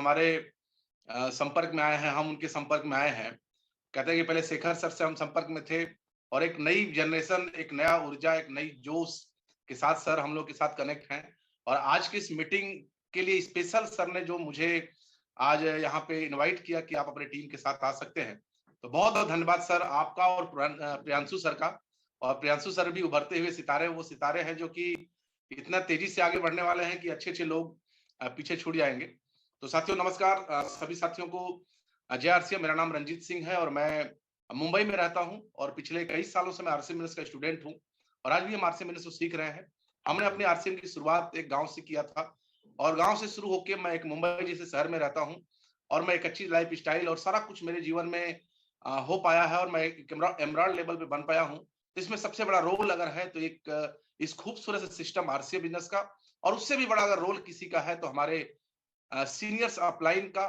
हमारे संपर्क में आए हैं, हम उनके संपर्क में आए हैं। कहते हैं कि पहले शेखर सर से हम संपर्क में थे और एक नई जनरेशन, एक नया ऊर्जा, एक नई जोश के साथ सर हम लोग के साथ कनेक्ट हैं। और आज की इस मीटिंग के लिए स्पेशल सर ने जो मुझे आज यहाँ पे इनवाइट किया कि आप अपने टीम के साथ आ सकते हैं, तो बहुत-बहुत धन्यवाद सर आपका और प्रियांशु सर का। और प्रियांशु सर भी उभरते हुए सितारे, वो सितारे हैं जो कि इतना तेजी से आगे बढ़ने वाले हैं कि अच्छे-अच्छे लोग पीछे छूट जाएँगे। तो साथियों नमस्कार, सभी साथियों को जय आरसीएम। मेरा नाम रंजीत सिंह है और मैं मुंबई में रहता हूँ और पिछले कई सालों से मैं आरसीएम मिनिट्स का स्टूडेंट हूँ और आज भी हम आरसीएम मिनिट्स को सीख रहे हैं। हमने अपनी आरसीएम की शुरुआत एक गाँव से किया था और गाँव से शुरू होके मैं एक मुंबई जैसे शहर में रहता हूँ और मैं एक अच्छी लाइफ स्टाइल और सारा कुछ मेरे जीवन में हो पाया है और मैं एक एमराल्ड लेवल पे बन पाया हूँ। तो इसमें सबसे बड़ा रोल अगर है तो एक इस खूबसूरत से सिस्टम आरसीएम बिजनेस का, और उससे भी बड़ा अगर रोल किसी का है तो हमारे सीनियर्स अपलाइन का,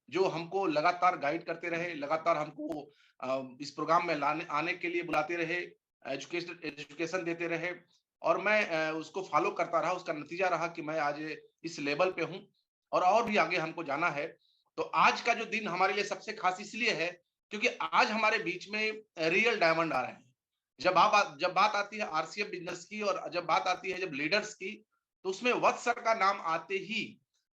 जो हमको लगातार गाइड करते रहे, लगातार हमको इस प्रोग्राम में लाने आने के लिए बुलाते रहे, एजुकेशन देते रहे और मैं उसको फॉलो करता रहा। उसका नतीजा रहा कि मैं आज इस लेवल पे हूँ और भी आगे हमको जाना है। तो आज का जो दिन हमारे लिए सबसे खास इसलिए है क्योंकि आज हमारे बीच में रियल डायमंड आ रहे हैं। जब बात आती है आरसीएम बिजनेस की और जब बात आती है जब लीडर्स की, तो उसमें वत्स सर का नाम आते ही,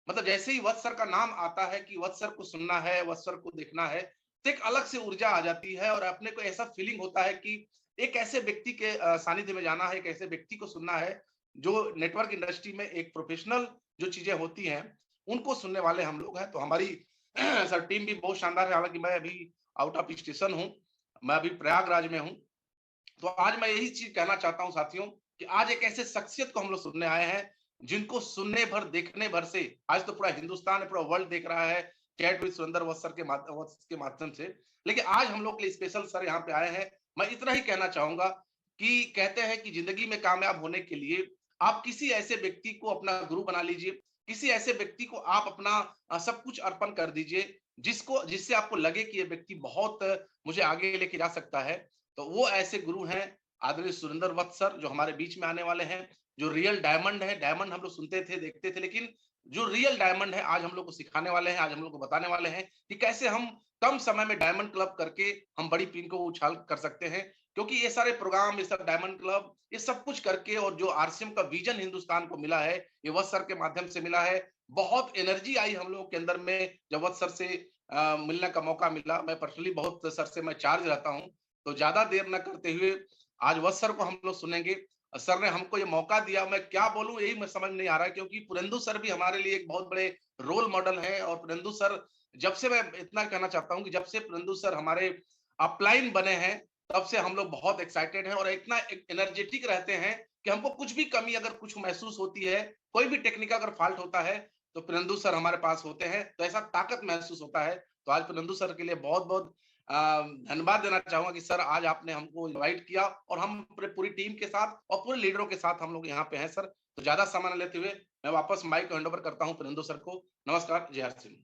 मतलब जैसे ही वत्स सर का नाम आता है कि वत्स सर को सुनना है, वत्स सर को देखना है, तो एक अलग से ऊर्जा आ जाती है और अपने को ऐसा फीलिंग होता है कि एक ऐसे व्यक्ति के सानिध्य में जाना है, एक ऐसे व्यक्ति को सुनना है जो नेटवर्क इंडस्ट्री में एक प्रोफेशनल जो चीजें होती हैं उनको सुनने वाले हम लोग हैं। तो हमारी सर टीम भी बहुत शानदार है। हालांकि मैं अभी आउट ऑफ स्टेशन हूँ, मैं अभी प्रयागराज में हूँ। तो आज मैं यही चीज कहना चाहता हूँ साथियों कि आज एक ऐसे शख्सियत को हम लोग सुनने आए हैं जिनको सुनने भर देखने भर से आज तो पूरा हिंदुस्तान है, पूरा वर्ल्ड देख रहा है chat with Surendra Vats sir के माध्यम से। लेकिन आज हम लोग के लिए स्पेशल सर यहाँ पे आए हैं। मैं इतना ही कहना चाहूंगा कि कहते हैं कि जिंदगी में कामयाब होने के लिए आप किसी ऐसे व्यक्ति को अपना गुरु बना लीजिए, किसी ऐसे व्यक्ति को आप अपना सब कुछ अर्पण कर दीजिए जिससे आपको लगे कि ये व्यक्ति बहुत मुझे आगे लेके जा सकता है। तो वो ऐसे गुरु हैं आदरणीय सुरेंद्र वत्स सर, जो हमारे बीच में आने वाले हैं, जो रियल डायमंड है। डायमंड हम लोग सुनते थे, देखते थे, लेकिन जो रियल डायमंड है आज हम लोग को सिखाने वाले हैं, आज हम लोग को बताने वाले हैं कि कैसे हम कम समय में डायमंड क्लब करके हम बड़ी पिन को उछाल कर सकते हैं। क्योंकि ये सारे प्रोग्राम, ये सब डायमंड क्लब, ये सब कुछ करके और जो आरसीएम का विजन हिंदुस्तान को मिला है, ये वत्स सर के माध्यम से मिला है। बहुत एनर्जी आई हम लोगों के अंदर में जब वत्स सर से मिलने का मौका मिला। मैं पर्सनली बहुत सर से मैं चार्ज रहता हूँ। तो ज्यादा देर न करते हुए आज वत्स सर को हम लोग सुनेंगे। सर ने हमको ये मौका दिया, मैं क्या बोलूं यही मैं समझ नहीं आ रहा है, क्योंकि पुरेंदु सर भी हमारे लिए एक बहुत बड़े रोल मॉडल हैं। और पुरेंदु सर, जब से, मैं इतना कहना चाहता हूं कि जब से पुरेंदु सर हमारे अपलाइन बने हैं तब से हम लोग बहुत एक्साइटेड हैं और इतना एनर्जेटिक रहते हैं कि हमको कुछ भी कमी अगर कुछ महसूस होती है, कोई भी टेक्निकल अगर फॉल्ट होता है तो पुरेंदु सर हमारे पास होते हैं, तो ऐसा ताकत महसूस होता है। तो आज पुरेंदु सर के लिए बहुत बहुत धन्यवाद देना चाहूंगा कि सर आज आपने हमको इनवाइट किया और हम पूरी टीम के साथ और पूरे लीडरों के साथ हम लोग यहाँ पे हैं सर। तो ज्यादा समय न लेते हुए मैं वापस माइक हैंड ओवर करता हूँ पुरेंदु सर को। नमस्कार, जय हर सिंह।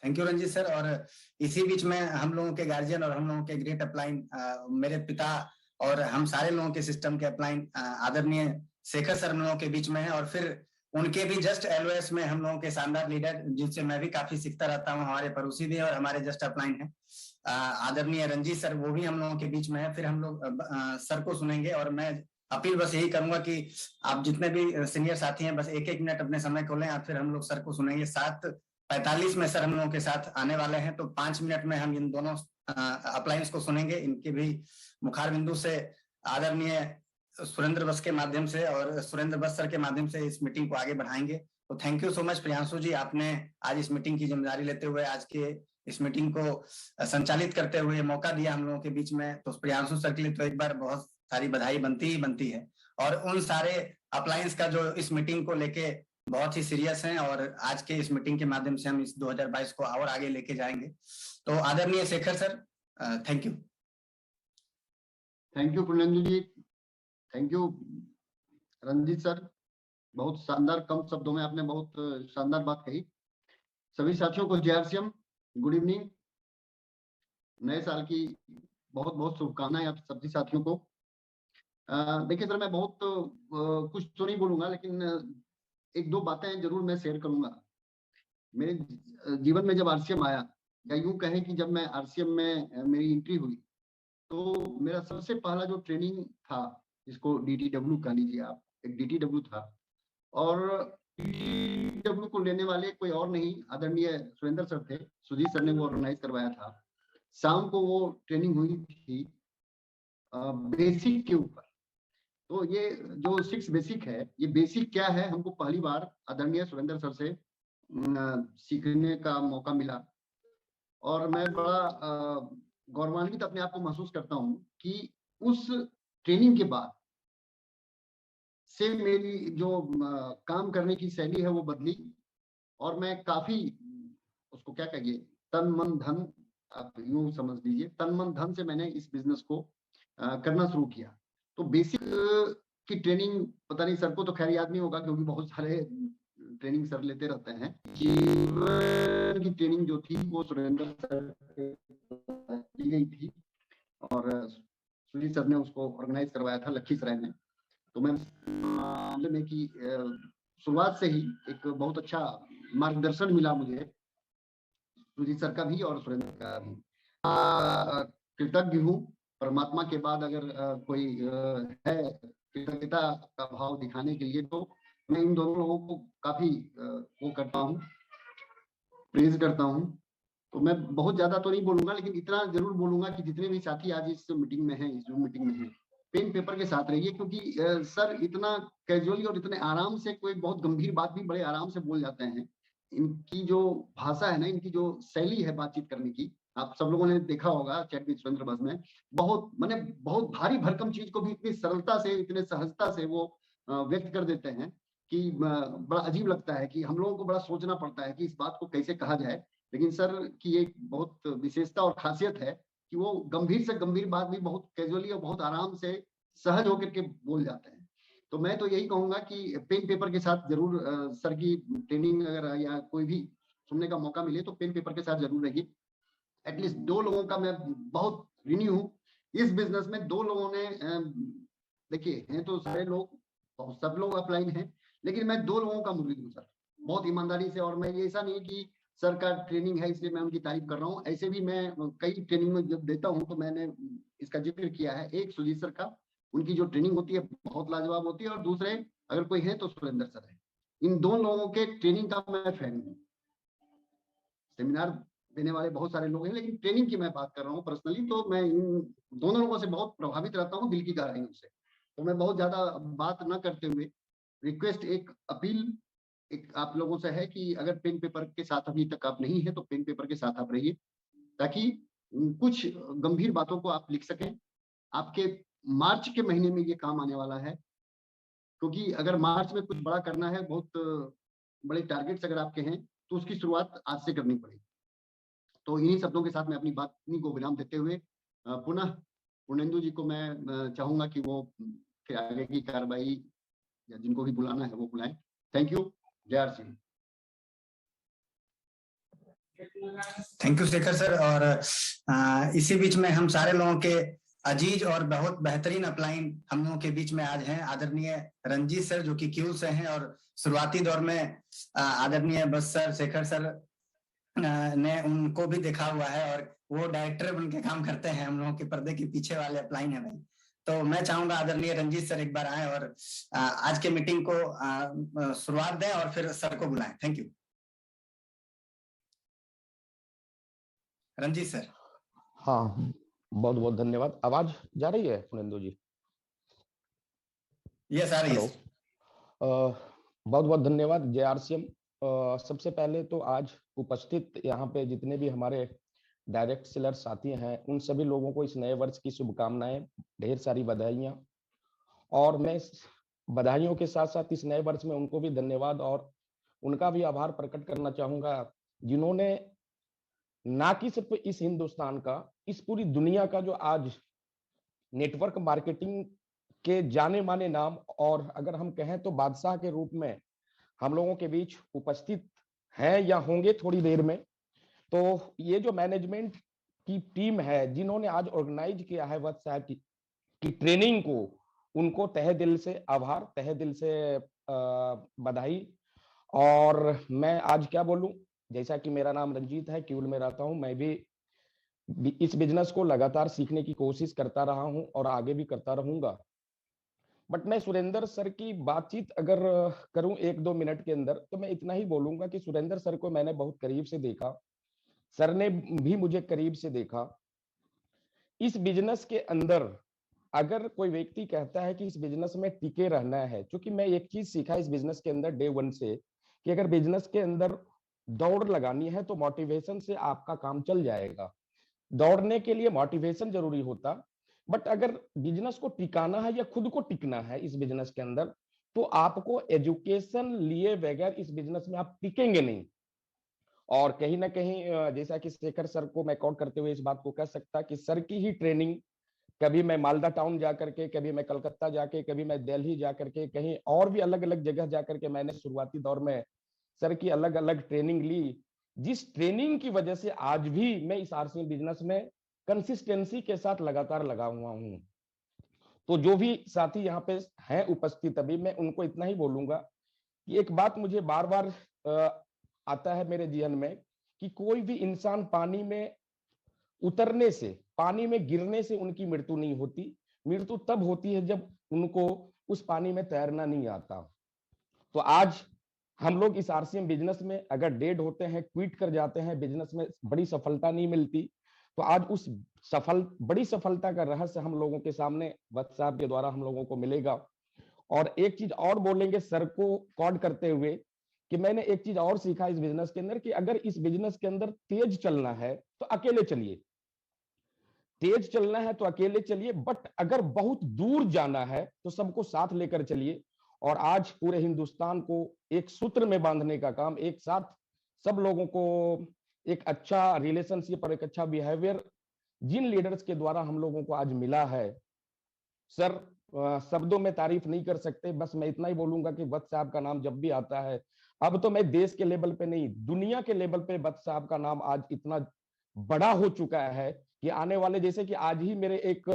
Thank you Ranjit sir. और इसी बीच में हम लोगों के गार्जियन और हम लोगों के ग्रेट अपलाइन, मेरे पिता और हम सारे लोगों के सिस्टम के अपलाइन आदरणीय शेखर सर हम लोगों के बीच में है। और फिर उनके भी जस्ट एलओएस में हम लोगों के शानदार लीडर जिनसे मैं भी काफी सीखता रहता हूँ, हमारे पड़ोसी भी और हमारे जस्ट अपलाइन है आदरणीय रंजीत सर, वो भी हम लोगों के बीच में है। फिर हम लोग सर को सुनेंगे और मैं अपील बस यही करूंगा कि आप जितने भी सीनियर साथी हैं बस एक एक मिनट अपने समय को लें और फिर हम लोग सर को सुनेंगे। 7:45 में सर हम लोगों के साथ आने वाले हैं, तो 5 मिनट में हम इन दोनों अपलायंस को सुनेंगे। इनके भी मुखार बिंदु से आदरणीय सुरेंद्र वत्स के माध्यम से और सुरेंद्र वत्स सर के माध्यम से इस मीटिंग को आगे बढ़ाएंगे। तो thank you so much Priyanshu ji, आपने आज इस मीटिंग की जिम्मेदारी लेते हुए आज के इस मीटिंग को संचालित करते हुए मौका दिया हम लोगों के बीच में। तो प्रियांशु सर के लिए तो एक बार बहुत सारी बधाई बनती है। और उन सारे अपलायंस का जो इस मीटिंग को लेके बहुत ही सीरियस हैं और आज के इस मीटिंग के माध्यम से हम इस 2022 को और आगे लेके जाएंगे। तो आदरणीय Shekhar sir, thank you. Thank you Purendu ji, thank you Ranjit sir. बहुत शानदार, कम शब्दों में आपने बहुत शानदार बात कही। सभी साथियों को जय आरसीएम, गुड इवनिंग। नए साल की बहुत बहुत शुभकामनाएं आप सभी साथियों को। देखिए सर, मैं बहुत कुछ तो नहीं बोलूंगा, लेकिन एक दो बातें जरूर मैं शेयर करूंगा। मेरे जीवन में जब आरसीएम आया, या यूं कहें कि जब मैं आरसीएम में मेरी एंट्री हुई, तो मेरा सबसे पहला जो ट्रेनिंग था, जिसको डीटीडब्ल्यू कह लीजिए आप, एक डीटीडब्ल्यू था। और डीटीडब्ल्यू को लेने वाले कोई और नहीं, आदरणीय सुरेंद्र सर थे। सुजीत सर ने वो ऑर्गेनाइज करवाया था। शाम को वो ट्रेनिंग हुई थी बेसिक के ऊपर। तो ये जो 6 बेसिक है, ये बेसिक क्या है, हमको पहली बार आदरणीय सुरेंद्र सर से सीखने का मौका मिला। और मैं बड़ा गौरवान्वित अपने आप को महसूस करता हूँ कि उस ट्रेनिंग के बाद से मेरी जो काम करने की शैली है वो बदली, और मैं काफी, उसको क्या कहिए, तन मन धन, आप यूं समझ लीजिए, तन मन धन से मैंने इस बिजनेस को करना शुरू किया। तो बेसिक की ट्रेनिंग, पता नहीं सर को तो खैर याद नहीं होगा, क्योंकि बहुत सारे ट्रेनिंग सर लेते रहते हैं। जीवन की ट्रेनिंग जो थी वो सुरेंद्र सर की गई थी, और सुजीत सर ने उसको ऑर्गेनाइज करवाया था लखीसराय में। तो मैं मामले में कि शुरुआत से ही एक बहुत अच्छा मार्गदर्शन मिला मुझे, सुजीत सर का भी और सुरेंद्र का भी। कृतज्ञ हूँ परमात्मा के बाद, अगर कोई है कृतज्ञता का भाव दिखाने के लिए, तो मैं इन दोनों लोगों को काफी वो करता हूँ, प्रेज करता हूँ। तो मैं बहुत ज्यादा तो नहीं बोलूंगा, लेकिन इतना जरूर बोलूंगा कि जितने भी साथी आज इस मीटिंग में हैं, इस जूम मीटिंग में हैं, पेन पेपर के साथ रहिए, क्योंकि सर इतना कैजुअली और इतने आराम से कोई बहुत गंभीर बात भी बड़े आराम से बोल जाते हैं। इनकी जो भाषा है ना, इनकी जो शैली है बातचीत करने की, आप सब लोगों ने देखा होगा चैट विद सुरेंद्र बस में, बहुत माने बहुत भारी भरकम चीज को भी इतनी सरलता से, इतने सहजता से वो व्यक्त कर देते हैं कि बड़ा अजीब लगता है कि हम लोगों को बड़ा सोचना पड़ता है कि इस बात को कैसे कहा जाए। लेकिन सर की एक बहुत विशेषता और खासियत है कि वो गंभीर से गंभीर बात भी बहुत कैजुअली और बहुत आराम से सहज होकर के बोल जाते हैं। तो मैं तो यही कहूंगा कि पेन पेपर के साथ जरूर सर की ट्रेनिंग अगर या कोई भी सुनने का मौका मिले तो पेन पेपर के साथ जरूर रहिए। एटलीस्ट 2 लोगों का मैं बहुत ऋणी हूँ इस बिजनेस में। 2 लोगों ने देखिए, हैं तो सारे लोग, सब लोग अपलाइन हैं, लेकिन मैं 2 लोगों का मुरीद हूँ सर, बहुत ईमानदारी से। और मैं ये ऐसा नहीं कि सर का ट्रेनिंग है इसलिए मैं उनकी तारीफ कर रहा हूँ, ऐसे भी मैं कई ट्रेनिंग में जब देता हूँ तो मैंने इसका जिक्र किया है। एक सुजीत सर का, उनकी जो ट्रेनिंग होती है बहुत लाजवाब होती है, और दूसरे अगर कोई है तो सुरेंद्र सर है। इन 2 लोगों के ट्रेनिंग का मैं फैन हूँ। सेमिनार देने वाले बहुत सारे लोग हैं, लेकिन ट्रेनिंग की मैं बात कर रहा हूँ पर्सनली, तो मैं इन दोनों लोगों से बहुत प्रभावित रहता हूँ दिल की गहराइयों से। तो मैं बहुत ज्यादा बात न करते हुए रिक्वेस्ट, एक अपील एक आप लोगों से है कि अगर पेन पेपर के साथ अभी तक आप नहीं है तो पेन पेपर के साथ आप रहिए, ताकि कुछ गंभीर बातों को आप लिख सकें। आपके मार्च के महीने में ये काम आने वाला है, क्योंकि अगर मार्च में कुछ बड़ा करना है, बहुत बड़े टारगेट्स अगर आपके हैं, तो उसकी शुरुआत आज से करनी पड़ेगी। तो इन्हीं शब्दों के साथ मैं अपनी बात को विराम देते हुए पुनः पूर्णेंदु जी को मैं चाहूंगा कि वो फिर आगे की कार्रवाई या जिनको भी बुलाना है वो बुलाएं। Thank you. Jai R Singh. Thank you Shekhar sir. और इसी बीच में हम सारे लोगों के अजीज और बहुत बेहतरीन अपलाइन हम लोगों के बीच में आज हैं आदरणीय रंजीत सर, जो कि क्यू से हैं, और शुरुआती दौर में आदरणीय बस सर, शेखर सर ने उनको भी देखा हुआ है, और वो डायरेक्टर बन के काम करते हैं हम लोगों के पर्दे के पीछे वाले अपलाइन है भाई। तो मैं चाहूंगा आदरणीय रंजीत सर एक बार आए और आज के मीटिंग को शुरुआत दें और फिर सर को बुलाएं। Thank you Ranjit sir. हाँ, बहुत बहुत धन्यवाद। आवाज जा रही है पूर्णेंदु जी? यस आ रही है। बहुत बहुत धन्यवाद। जय आरसीएम। सबसे पहले तो आज उपस्थित यहाँ पे जितने भी हमारे डायरेक्ट सेलर साथी हैं, उन सभी लोगों को इस नए वर्ष की शुभकामनाएं, ढेर सारी बधाइयां। और मैं बधाइयों के साथ साथ इस नए वर्ष में उनको भी धन्यवाद और उनका भी आभार प्रकट करना चाहूंगा, जिन्होंने ना कि सिर्फ इस हिंदुस्तान का, इस पूरी दुनिया का जो आज नेटवर्क मार्केटिंग के जाने माने नाम, और अगर हम कहें तो बादशाह के रूप में हम लोगों के बीच उपस्थित हैं या होंगे थोड़ी देर में। तो ये जो मैनेजमेंट की टीम है जिन्होंने आज ऑर्गेनाइज किया है वत्स साहब की ट्रेनिंग को, उनको तहे दिल से आभार, तहे दिल से बधाई। और मैं आज क्या बोलूं, जैसा कि मेरा नाम रंजीत है, क्यूल में रहता हूं, मैं भी इस बिजनेस को लगातार सीखने की कोशिश करता रहा हूं और आगे भी करता रहूंगा। बट मैं सुरेंद्र सर की बातचीत अगर करूं 1-2 मिनट के अंदर, तो मैं इतना ही बोलूंगा कि सुरेंद्र सर को मैंने बहुत करीब से देखा, सर ने भी मुझे करीब से देखा। इस बिजनेस के अंदर अगर कोई व्यक्ति कहता है कि इस बिजनेस में टिके रहना है, क्योंकि मैं एक चीज सीखा इस बिजनेस के अंदर डे 1 से, कि अगर बिजनेस के अंदर दौड़ लगानी है तो मोटिवेशन से आपका काम चल जाएगा। दौड़ने के लिए मोटिवेशन जरूरी होता, बट अगर बिजनेस को टिकाना है या खुद को टिकना है इस बिजनेस के अंदर, तो आपको एजुकेशन लिए बगैर इस बिजनेस में आप टिकेंगे नहीं। और कहीं ना कहीं जैसा कि शेखर सर को मैं कोट करते हुए इस बात को कह सकता कि सर की ही ट्रेनिंग, कभी मैं मालदा टाउन जाकर के, कभी मैं कलकत्ता जाके, कभी मैं दिल्ली जाकर के, कहीं और भी अलग अलग जगह जाकर के मैंने शुरुआती दौर में सर की अलग अलग ट्रेनिंग ली, जिस ट्रेनिंग की वजह से आज भी मैं इस आरसीएम बिजनेस में कंसिस्टेंसी के साथ लगातार लगा हुआ हूं। तो जो भी साथी यहाँ पे हैं उपस्थित, अभी मैं उनको इतना ही बोलूंगा कि एक बात मुझे बार बार आता है मेरे जीवन में, कि कोई भी इंसान पानी में उतरने से, पानी में गिरने से उनकी मृत्यु नहीं होती। मृत्यु तब होती है जब उनको उस पानी में तैरना नहीं आता। तो आज हम लोग इस आरसीएम बिजनेस में अगर डेड होते हैं, क्विट कर जाते हैं, बिजनेस में बड़ी सफलता नहीं मिलती, तो आज उस बड़ी सफलता का रहस्य हम लोगों के सामने वत्स साहब के द्वारा हम लोगों को मिलेगा। और एक चीज और बोलेंगे सर को कॉर्ड करते हुए, कि मैंने एक चीज और सीखा इस बिजनेस के अंदर, कि अगर इस बिजनेस के अंदर तेज चलना है तो अकेले चलिए, तेज चलना है तो अकेले चलिए, बट अगर बहुत दूर जाना है तो सबको साथ लेकर चलिए। और आज पूरे हिंदुस्तान को एक सूत्र में बांधने का काम, एक साथ सब लोगों को एक अच्छा रिलेशनशिप और एक अच्छा बिहेवियर जिन लीडर्स के द्वारा हम लोगों को आज मिला है, सर शब्दों में तारीफ नहीं कर सकते। बस मैं इतना ही बोलूंगा कि वत्स साहब का नाम जब भी आता है, अब तो मैं देश के लेवल पे नहीं, दुनिया के लेवल पे वत्स साहब का नाम आज इतना बड़ा हो चुका है कि आने वाले, जैसे कि आज ही मेरे एक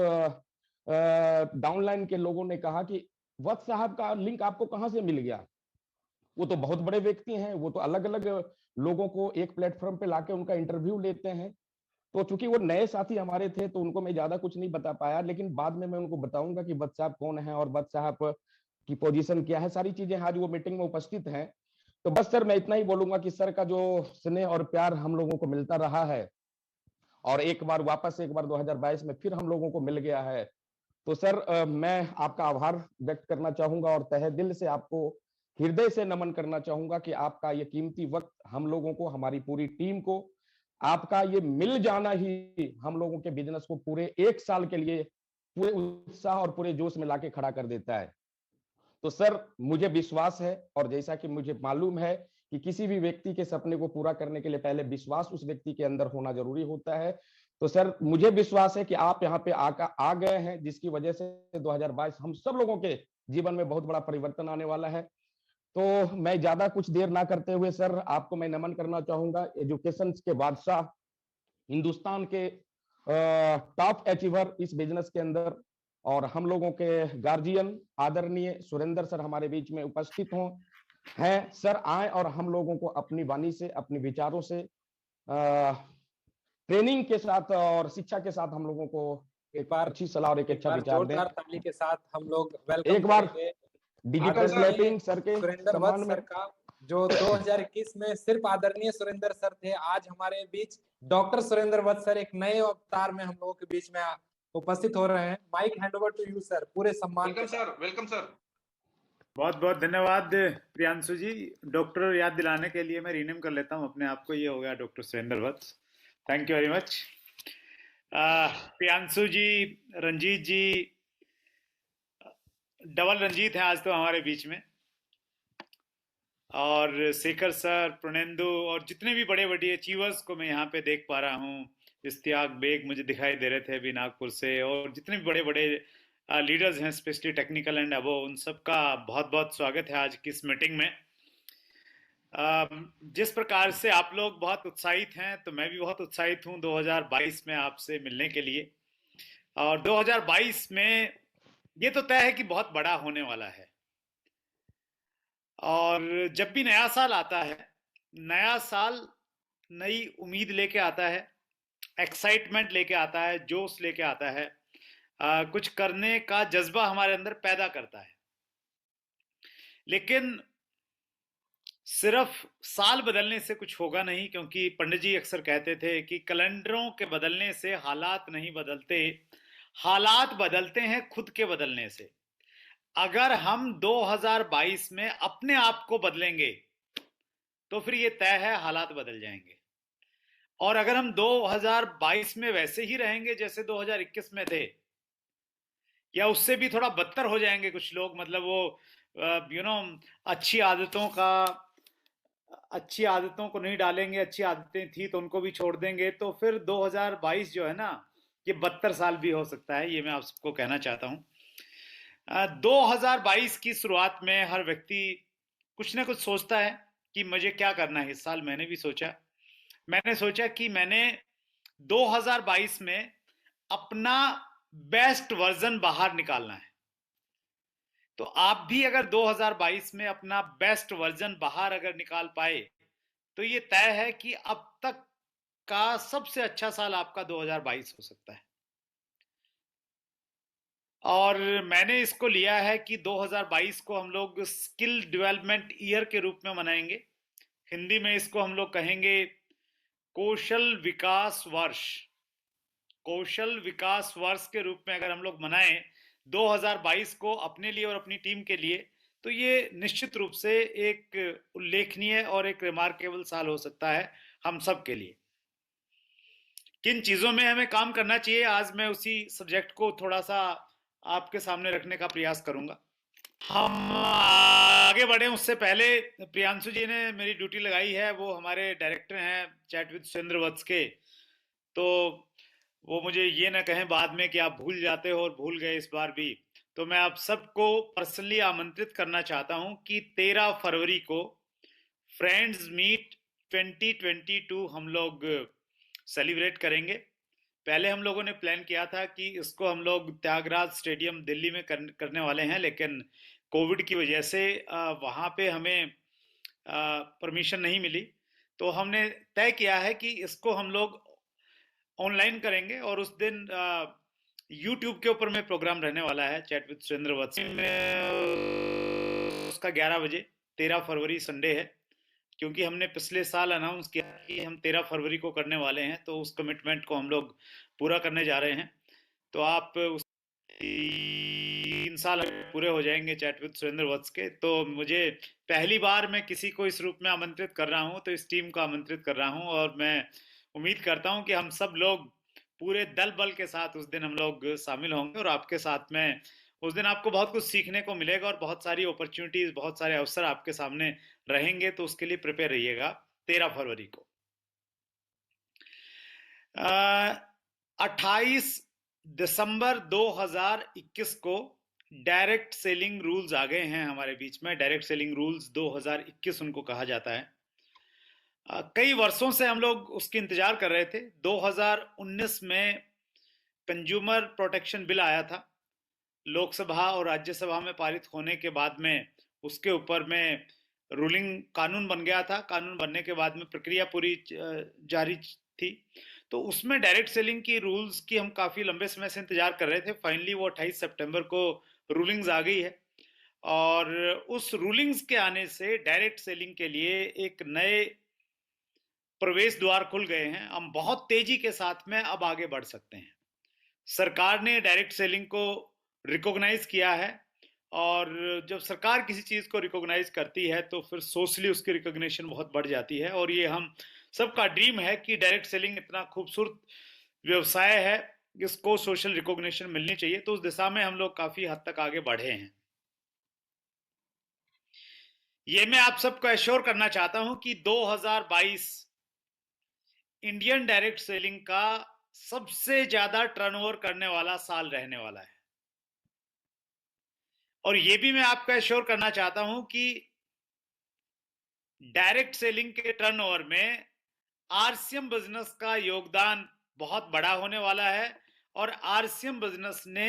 डाउनलाइन के लोगों ने कहा कि वत्स साहब का लिंक आपको कहां से मिल गया। वो तो बहुत बड़े व्यक्ति हैं, वो तो अलग अलग लोगों को एक प्लेटफॉर्म पे लाके उनका इंटरव्यू लेते हैं। तो चूंकि वो नए साथी हमारे थे तो उनको मैं ज्यादा कुछ नहीं बता पाया, लेकिन बाद में मैं उनको बताऊंगा कि वत्स साहब कौन है और वत्स साहब की पोजीशन क्या है, सारी चीजें आज वो मीटिंग में उपस्थित हैं। तो बस सर मैं इतना ही बोलूंगा कि सर का जो स्नेह और प्यार हम लोगों को मिलता रहा है, और एक बार वापस एक बार 2022 में फिर हम लोगों को मिल गया है, तो सर मैं आपका आभार व्यक्त करना चाहूंगा और तहे दिल से आपको हृदय से नमन करना चाहूंगा कि आपका ये कीमती वक्त हम लोगों को, हमारी पूरी टीम को, आपका ये मिल जाना ही हम लोगों के बिजनेस को पूरे 1 साल के लिए पूरे उत्साह और पूरे जोश में लाके खड़ा कर देता है। तो सर मुझे विश्वास है, और जैसा कि मुझे मालूम है कि किसी भी व्यक्ति के सपने को पूरा करने के लिए पहले विश्वास उस व्यक्ति के अंदर होना जरूरी होता है। तो सर मुझे विश्वास है कि आप यहाँ पे आ गए हैं, जिसकी वजह से 2022 हम सब लोगों के जीवन में बहुत बड़ा परिवर्तन आने वाला है। तो मैं ज्यादा कुछ देर ना करते हुए सर आपको मैं नमन करना चाहूंगा, एजुकेशन के बादशाह, हिंदुस्तान के टॉप अचीवर इस बिजनेस के अंदर, और हम लोगों के गार्जियन आदरणीय सुरेंद्र सर हमारे बीच में उपस्थित हों हैं। सर आए और हम लोगों को अपनी वाणी से, अपने विचारों से, ट्रेनिंग के साथ और शिक्षा के साथ हम लोगों को एक बार अच्छी सलाह और एक अच्छा विचार दें। जोरदार ताली के साथ हम लोग वेलकम एक बार डिजिटल क्लैपिंग सर के सुरेंद्र वत्स सर का, जो 2021 में सिर्फ आदरणीय सुरेंद्र सर थे, आज हमारे बीच डॉक्टर सुरेंद्र वत्स सर एक नए अवतार में हम लोगों के बीच में उपस्थित हो रहे हैं। Mike hand over to you sir, पूरे सम्मान के साथ। Welcome sir. बहुत बहुत धन्यवाद प्रियांशु जी। डॉक्टर याद दिलाने के लिए मैं रीनेम कर लेता हूं अपने आप को, ये हो गया doctor Surendra Vats. Thank you very much. Priyanshu ji, Ranjit ji, double Ranjit है आज तो हमारे बीच में, और शेखर सर, प्रणेंदु, और जितने भी बड़े बड़े अचीवर्स को मैं यहाँ पे देख पा रहा हूँ। इश्तियाक बेग मुझे दिखाई दे रहे थे अभी नागपुर से, और जितने भी बड़े बड़े लीडर्स हैं स्पेशली टेक्निकल एंड अबो, उन सबका बहुत बहुत स्वागत है आज की इस मीटिंग में। जिस प्रकार से आप लोग बहुत उत्साहित हैं, तो मैं भी बहुत उत्साहित हूं 2022 में आपसे मिलने के लिए। और 2022 में ये तो तय है कि बहुत बड़ा होने वाला है। और जब भी नया साल आता है, नया साल नई उम्मीद लेके आता है, एक्साइटमेंट लेके आता है, जोश लेके आता है, कुछ करने का जज्बा हमारे अंदर पैदा करता है। लेकिन सिर्फ साल बदलने से कुछ होगा नहीं, क्योंकि पंडित जी अक्सर कहते थे कि कैलेंडरों के बदलने से हालात नहीं बदलते, हालात बदलते हैं खुद के बदलने से। अगर हम 2022 में अपने आप को बदलेंगे तो फिर ये तय है हालात बदल जाएंगे। और अगर हम 2022 में वैसे ही रहेंगे जैसे 2021 में थे, या उससे भी थोड़ा बदतर हो जाएंगे कुछ लोग, मतलब वो अच्छी आदतों को नहीं डालेंगे, अच्छी आदतें थी तो उनको भी छोड़ देंगे, तो फिर 2022 जो है ना, ये बदतर साल भी हो सकता है। ये मैं आप सबको कहना चाहता हूं। 2022 की शुरुआत में हर व्यक्ति कुछ ना कुछ सोचता है कि मुझे क्या करना है इस साल। मैंने भी सोचा, मैंने सोचा कि मैंने 2022 में अपना बेस्ट वर्जन बाहर निकालना है। तो आप भी अगर 2022 में अपना बेस्ट वर्जन बाहर अगर निकाल पाए तो ये तय है कि अब तक का सबसे अच्छा साल आपका 2022 हो सकता है। और मैंने इसको लिया है कि 2022 को हम लोग स्किल डेवलपमेंट ईयर के रूप में मनाएंगे। हिंदी में इसको हम लोग कहेंगे कौशल विकास वर्ष। कौशल विकास वर्ष के रूप में अगर हम लोग मनाएं 2022 को अपने लिए और अपनी टीम के लिए, तो ये निश्चित रूप से एक उल्लेखनीय और एक रिमार्केबल साल हो सकता है हम सब के लिए। किन चीजों में हमें काम करना चाहिए, आज मैं उसी सब्जेक्ट को थोड़ा सा आपके सामने रखने का प्रयास करूंगा। हम आगे बढ़े उससे पहले प्रियांशु जी ने मेरी ड्यूटी लगाई है, वो हमारे डायरेक्टर हैं चैट विद सुरेंद्र वत्स के, तो वो मुझे ये ना कहें बाद में कि आप भूल जाते हो, और भूल गए इस बार भी। तो मैं आप सबको पर्सनली आमंत्रित करना चाहता हूं कि 13 फरवरी को फ्रेंड्स मीट 2022 हम लोग सेलिब्रेट करेंगे। पहले हम लोगों ने प्लान किया था कि इसको हम लोग त्यागराज स्टेडियम दिल्ली में करने वाले हैं, लेकिन कोविड की वजह से वहाँ पे हमें परमिशन नहीं मिली, तो हमने तय किया है कि इसको हम लोग ऑनलाइन करेंगे। और उस दिन यूट्यूब के ऊपर में प्रोग्राम रहने वाला है चैट विद सुरेंद्र वत्स में, उसका 11 बजे 13 फरवरी संडे है, क्योंकि हमने पिछले साल अनाउंस किया कि हम 13 फरवरी को करने वाले हैं, तो उस कमिटमेंट को हम लोग पूरा करने जा रहे हैं। तो आप 3 साल पूरे हो जाएंगे चैट विद सुरेंद्र वत्स के। तो मुझे पहली बार मैं किसी को इस रूप में आमंत्रित कर रहा हूं, तो इस टीम को आमंत्रित कर रहा हूं, और मैं उम्मीद करता हूं कि हम सब लोग पूरे दल बल के साथ उस दिन हम लोग शामिल होंगे, और आपके साथ में उस दिन आपको बहुत कुछ सीखने को मिलेगा और बहुत सारी अपॉर्चुनिटीज, बहुत सारे अवसर आपके सामने रहेंगे। तो उसके लिए प्रिपेयर रहिएगा 13 फरवरी को। 28 दिसंबर 2021 को डायरेक्ट सेलिंग रूल्स आ गए हैं हमारे बीच में। डायरेक्ट सेलिंग रूल्स 2021 उनको कहा जाता है। कई वर्षों से हम लोग उसकी इंतजार कर रहे थे। 2019 में कंज्यूमर प्रोटेक्शन बिल आया था, लोकसभा और राज्यसभा में पारित होने के बाद में उसके ऊपर में रूलिंग कानून बन गया था। कानून बनने के बाद में प्रक्रिया पूरी जारी थी, तो उसमें डायरेक्ट सेलिंग की रूल्स की हम काफी लंबे समय से इंतजार कर रहे थे। फाइनली वो 28 सितंबर को रूलिंग्स आ गई है, और उस रूलिंग्स के आने से डायरेक्ट सेलिंग के लिए एक नए प्रवेश द्वार खुल गए हैं। हम बहुत तेजी के साथ में अब आगे बढ़ सकते हैं। सरकार ने डायरेक्ट सेलिंग को रिकॉग्नाइज किया है, और जब सरकार किसी चीज को रिकॉग्नाइज करती है तो फिर सोशली उसकी रिकॉग्निशन बहुत बढ़ जाती है। और ये हम सबका ड्रीम है कि डायरेक्ट सेलिंग इतना खूबसूरत व्यवसाय है, इसको सोशल रिकॉग्निशन मिलनी चाहिए। तो उस दिशा में हम लोग काफी हद तक आगे बढ़े हैं। ये मैं आप सबको एश्योर करना चाहता हूं कि 2022 इंडियन डायरेक्ट सेलिंग का सबसे ज्यादा टर्नओवर करने वाला साल रहने वाला है। और ये भी मैं आपको एश्योर करना चाहता हूं कि डायरेक्ट सेलिंग के टर्नओवर में आरसीएम बिजनेस का योगदान बहुत बड़ा होने वाला है। और आरसीएम बिजनेस ने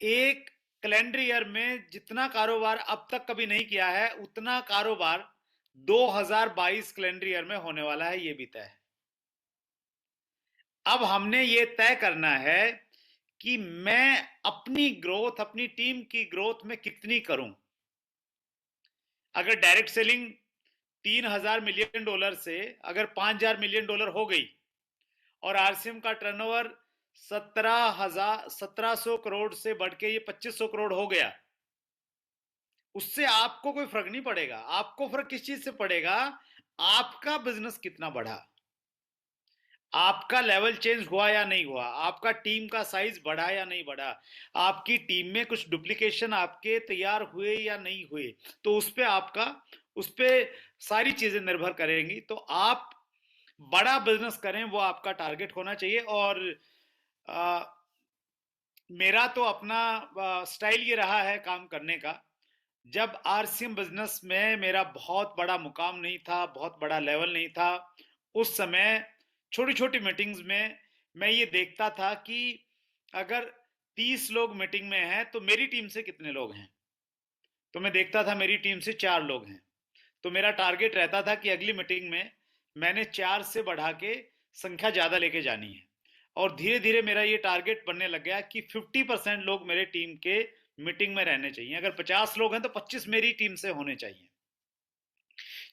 एक कैलेंडर ईयर में जितना कारोबार अब तक कभी नहीं किया है उतना कारोबार 2022 कैलेंडर ईयर में होने वाला है, ये भी तय है। अब हमने ये तय करना है कि मैं अपनी ग्रोथ, अपनी टीम की ग्रोथ में कितनी करूं। अगर डायरेक्ट सेलिंग $3000 मिलियन से अगर $5000 मिलियन हो गई और आरसीएम का टर्नओवर 1700 करोड़ से बढ़ के ये 2500 करोड़ हो गया, उससे आपको कोई फर्क नहीं पड़ेगा। आपको फर्क किस चीज से पड़ेगा? आपका बिजनेस कितना बढ़ा, आपका लेवल चेंज हुआ या नहीं हुआ, आपका टीम का साइज बढ़ा या नहीं बढ़ा, आपकी टीम में कुछ डुप्लीकेशन आपके तैयार हुए या नहीं हुए। तो उस पे सारी चीजें निर्भर करेंगी। तो आप बड़ा बिजनेस करें, वो आपका टारगेट होना चाहिए। और मेरा तो अपना स्टाइल ये रहा है काम करने का। जब आरसीएम बिजनेस में मेरा बहुत बड़ा मुकाम नहीं था, बहुत बड़ा लेवल नहीं था, उस समय छोटी छोटी मीटिंग्स में मैं ये देखता था कि अगर 30 लोग मीटिंग में हैं तो मेरी टीम से कितने लोग हैं। तो मैं देखता था मेरी टीम से 4 लोग हैं, तो मेरा टारगेट रहता था कि अगली मीटिंग में मैंने 4 से बढ़ा के संख्या ज्यादा लेके जानी है। और धीरे धीरे मेरा ये टारगेट बनने लग गया कि 50% लोग मेरे टीम के मीटिंग में रहने चाहिए। अगर 50 लोग हैं तो 25 मेरी टीम से होने चाहिए।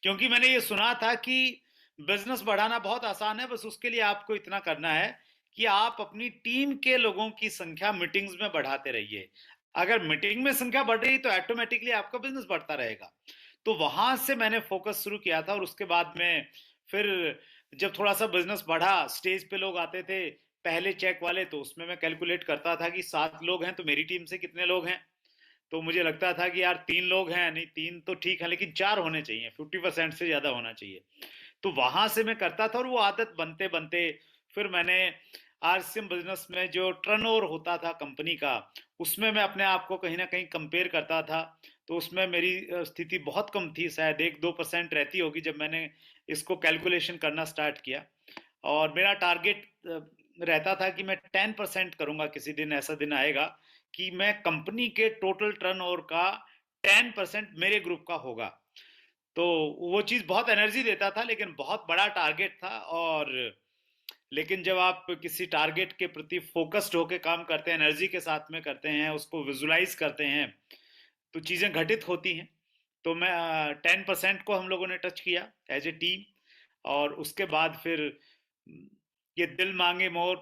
क्योंकि मैंने ये सुना था कि बिजनेस बढ़ाना बहुत आसान है, बस उसके लिए आपको इतना करना है कि आप अपनी टीम के लोगों की संख्या मीटिंग्स में बढ़ाते रहिए। अगर मीटिंग में संख्या बढ़ रही तो ऑटोमेटिकली आपका बिजनेस बढ़ता रहेगा। तो वहां से मैंने फोकस शुरू किया था। और उसके बाद में फिर जब थोड़ा सा बिजनेस बढ़ा, स्टेज पे लोग आते थे पहले चेक वाले, तो उसमें मैं कैलकुलेट करता था कि 7 लोग हैं तो मेरी टीम से कितने लोग हैं। तो मुझे लगता था कि यार 3 लोग हैं, नहीं 3 तो ठीक है लेकिन 4 होने चाहिए, 50% से ज्यादा होना चाहिए। तो वहां से मैं करता था और वो आदत बनते बनते फिर मैंने आरसीएम बिजनेस में जो टर्नओवर होता था कंपनी का, उसमें मैं अपने आप को कहीं ना कहीं कंपेयर करता था। तो उसमें मेरी स्थिति बहुत कम थी, शायद 1-2% रहती होगी जब मैंने इसको कैलकुलेशन करना स्टार्ट किया। और मेरा टारगेट रहता था कि मैं 10% करूंगा। किसी दिन ऐसा दिन आएगा कि मैं कंपनी के टोटल टर्नओवर का 10% मेरे ग्रुप का होगा। तो वो चीज बहुत एनर्जी देता था, लेकिन बहुत बड़ा टारगेट था। और लेकिन जब आप किसी टारगेट के प्रति फोकस्ड होकर काम करते हैं, एनर्जी के साथ में करते हैं, उसको विजुलाइज करते हैं, तो चीजें घटित होती हैं। तो मैं 10% को हम लोगों ने टच किया एज ए टीम। और उसके बाद फिर ये दिल मांगे मोर,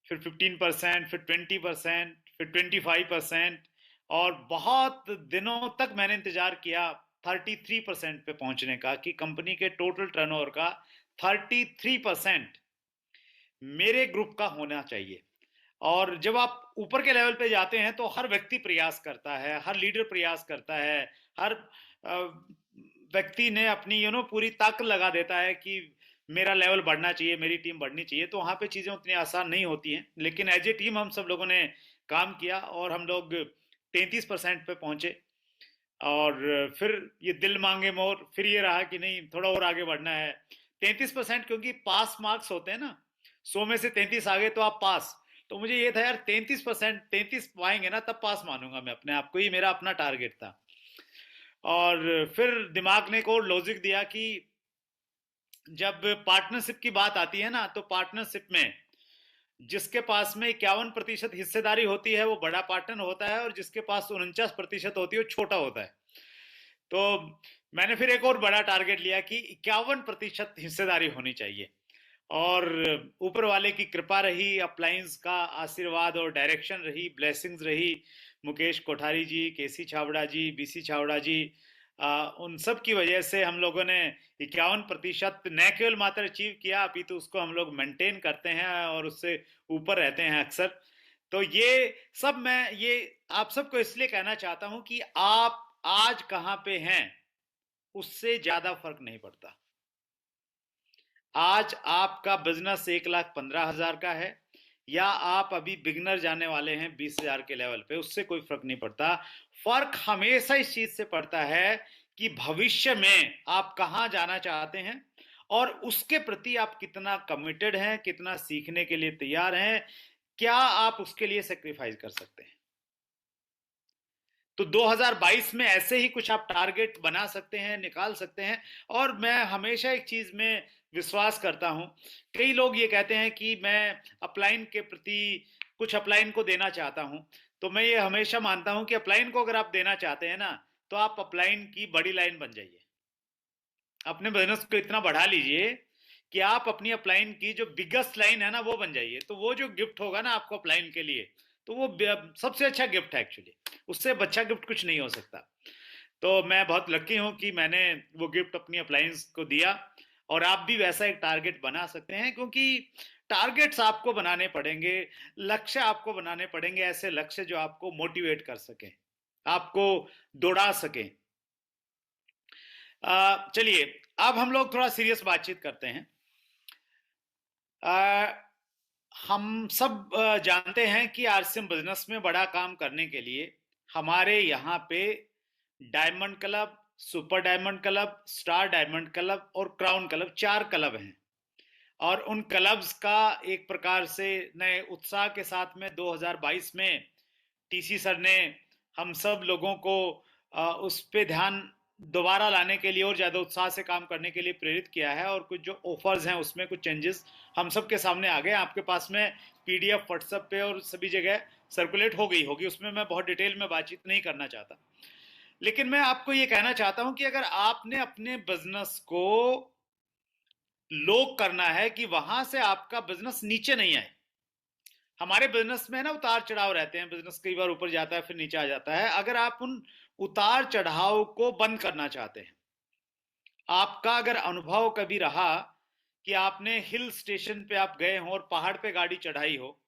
फिर 15%, फिर 20%, फिर 25%, और बहुत दिनों तक मैंने इंतजार किया 33% पे पहुंचने का, कि कंपनी के टोटल टर्नओवर का 33% मेरे ग्रुप का होना चाहिए। और जब आप ऊपर के लेवल पे जाते हैं तो हर व्यक्ति प्रयास करता है, हर लीडर प्रयास करता है, हर व्यक्ति ने अपनी पूरी ताकत लगा देता है कि मेरा लेवल बढ़ना चाहिए, मेरी टीम बढ़नी चाहिए। तो वहां पे चीजें उतनी आसान नहीं होती हैं, लेकिन एज ए टीम हम सब लोगों ने काम किया और हम लोग 33% पे पहुंचे। और फिर ये दिल मांगे मोर, फिर ये रहा कि नहीं थोड़ा और आगे बढ़ना है। 33%, क्योंकि पास मार्क्स होते हैं ना, 100 में से 33 आ गए तो आप पास। तो मुझे ये था यार 33%, 33 पाएंगे ना तब पास मानूंगा मैं अपने आप को, ये मेरा अपना टारगेट था। और फिर दिमाग ने एक और लॉजिक दिया कि जब पार्टनरशिप की बात आती है ना, तो पार्टनरशिप में जिसके पास में 51% हिस्सेदारी होती है वो बड़ा पार्टनर होता है, और जिसके पास 49% होती है वो छोटा होता है। तो मैंने फिर एक और बड़ा टारगेट लिया कि 51% हिस्सेदारी होनी चाहिए। और ऊपर वाले की कृपा रही, अपलायंस का आशीर्वाद और डायरेक्शन रही, ब्लेसिंग्स रही, मुकेश कोठारी जी, केसी छाबड़ा जी, बीसी छाबड़ा जी, उन सब की वजह से हम लोगों ने 51% न केवल मात्र अचीव किया, अभी तो उसको हम लोग मेंटेन करते हैं और उससे ऊपर रहते हैं अक्सर। तो ये सब मैं ये आप सबको इसलिए कहना चाहता हूं कि आप आज कहां पे हैं उससे ज्यादा फर्क नहीं पड़ता। आज आपका बिजनेस 1,15,000 का है या आप अभी बिगनर जाने वाले हैं 20,000 के लेवल पे, उससे कोई फर्क नहीं पड़ता। फर्क हमेशा इस चीज से पड़ता है कि भविष्य में आप कहां जाना चाहते हैं और उसके प्रति आप कितना कमिटेड हैं, कितना सीखने के लिए तैयार हैं, क्या आप उसके लिए सेक्रीफाइस कर सकते हैं। तो 2022 में ऐसे ही कुछ आप टारगेट बना सकते हैं, निकाल सकते हैं। और मैं हमेशा एक चीज में विश्वास करता हूं, कई लोग ये कहते हैं कि मैं अपलाइन के प्रति कुछ अपलाइन को देना चाहता हूं, तो मैं ये हमेशा मानता हूं कि अपलाइन को अगर आप देना चाहते हैं ना, तो आप अपलाइन की बड़ी लाइन बन जाइए, अपने बिजनेस को इतना बढ़ा लीजिए कि आप अपनी अपलाइन की जो बिगेस्ट लाइन है ना वो बन जाइए। तो वो जो गिफ्ट होगा ना आपको अपलाइन के लिए, तो वो सबसे अच्छा गिफ्ट है एक्चुअली, उससे अच्छा गिफ्ट कुछ नहीं हो सकता। तो मैं बहुत लकी हूं कि मैंने वो गिफ्ट अपनी अपलाइंस को दिया, और आप भी वैसा एक टारगेट बना सकते हैं, क्योंकि टारगेट्स आपको बनाने पड़ेंगे, लक्ष्य आपको बनाने पड़ेंगे, ऐसे लक्ष्य जो आपको मोटिवेट कर सके, आपको दौड़ा सके। चलिए अब हम लोग थोड़ा सीरियस बातचीत करते हैं। हम सब जानते हैं कि आरसीएम बिजनेस में बड़ा काम करने के लिए हमारे यहाँ पे diamond club, super diamond club, star diamond club और क्राउन क्लब, 4 क्लब हैं। और उन क्लब्स का एक प्रकार से नए उत्साह के साथ में 2022 में टीसी सर ने हम सब लोगों को उस पे ध्यान दोबारा लाने के लिए और ज्यादा उत्साह से काम करने के लिए प्रेरित किया है। और कुछ जो ऑफर्स हैं उसमें कुछ चेंजेस हम सब के सामने आ गए। आपके पास में पीडीएफ व्हाट्सएप पे और सभी जगह सर्कुलेट हो गई होगी, उसमें मैं बहुत डिटेल में बातचीत नहीं करना चाहता। लेकिन मैं आपको ये कहना चाहता हूं कि अगर आपने अपने बिजनेस को लो करना है कि वहां से आपका बिजनेस नीचे नहीं आए। हमारे बिजनेस में ना उतार चढ़ाव रहते हैं, बिजनेस कई बार ऊपर जाता है फिर नीचे आ जाता है। अगर आप उन उतार चढ़ाव को बंद करना चाहते हैं, आपका अगर अनुभव कभी रहा कि आपने हिल स्टेशन पे आप गए हो और पहाड़ पे गाड़ी चढ़ाई हो,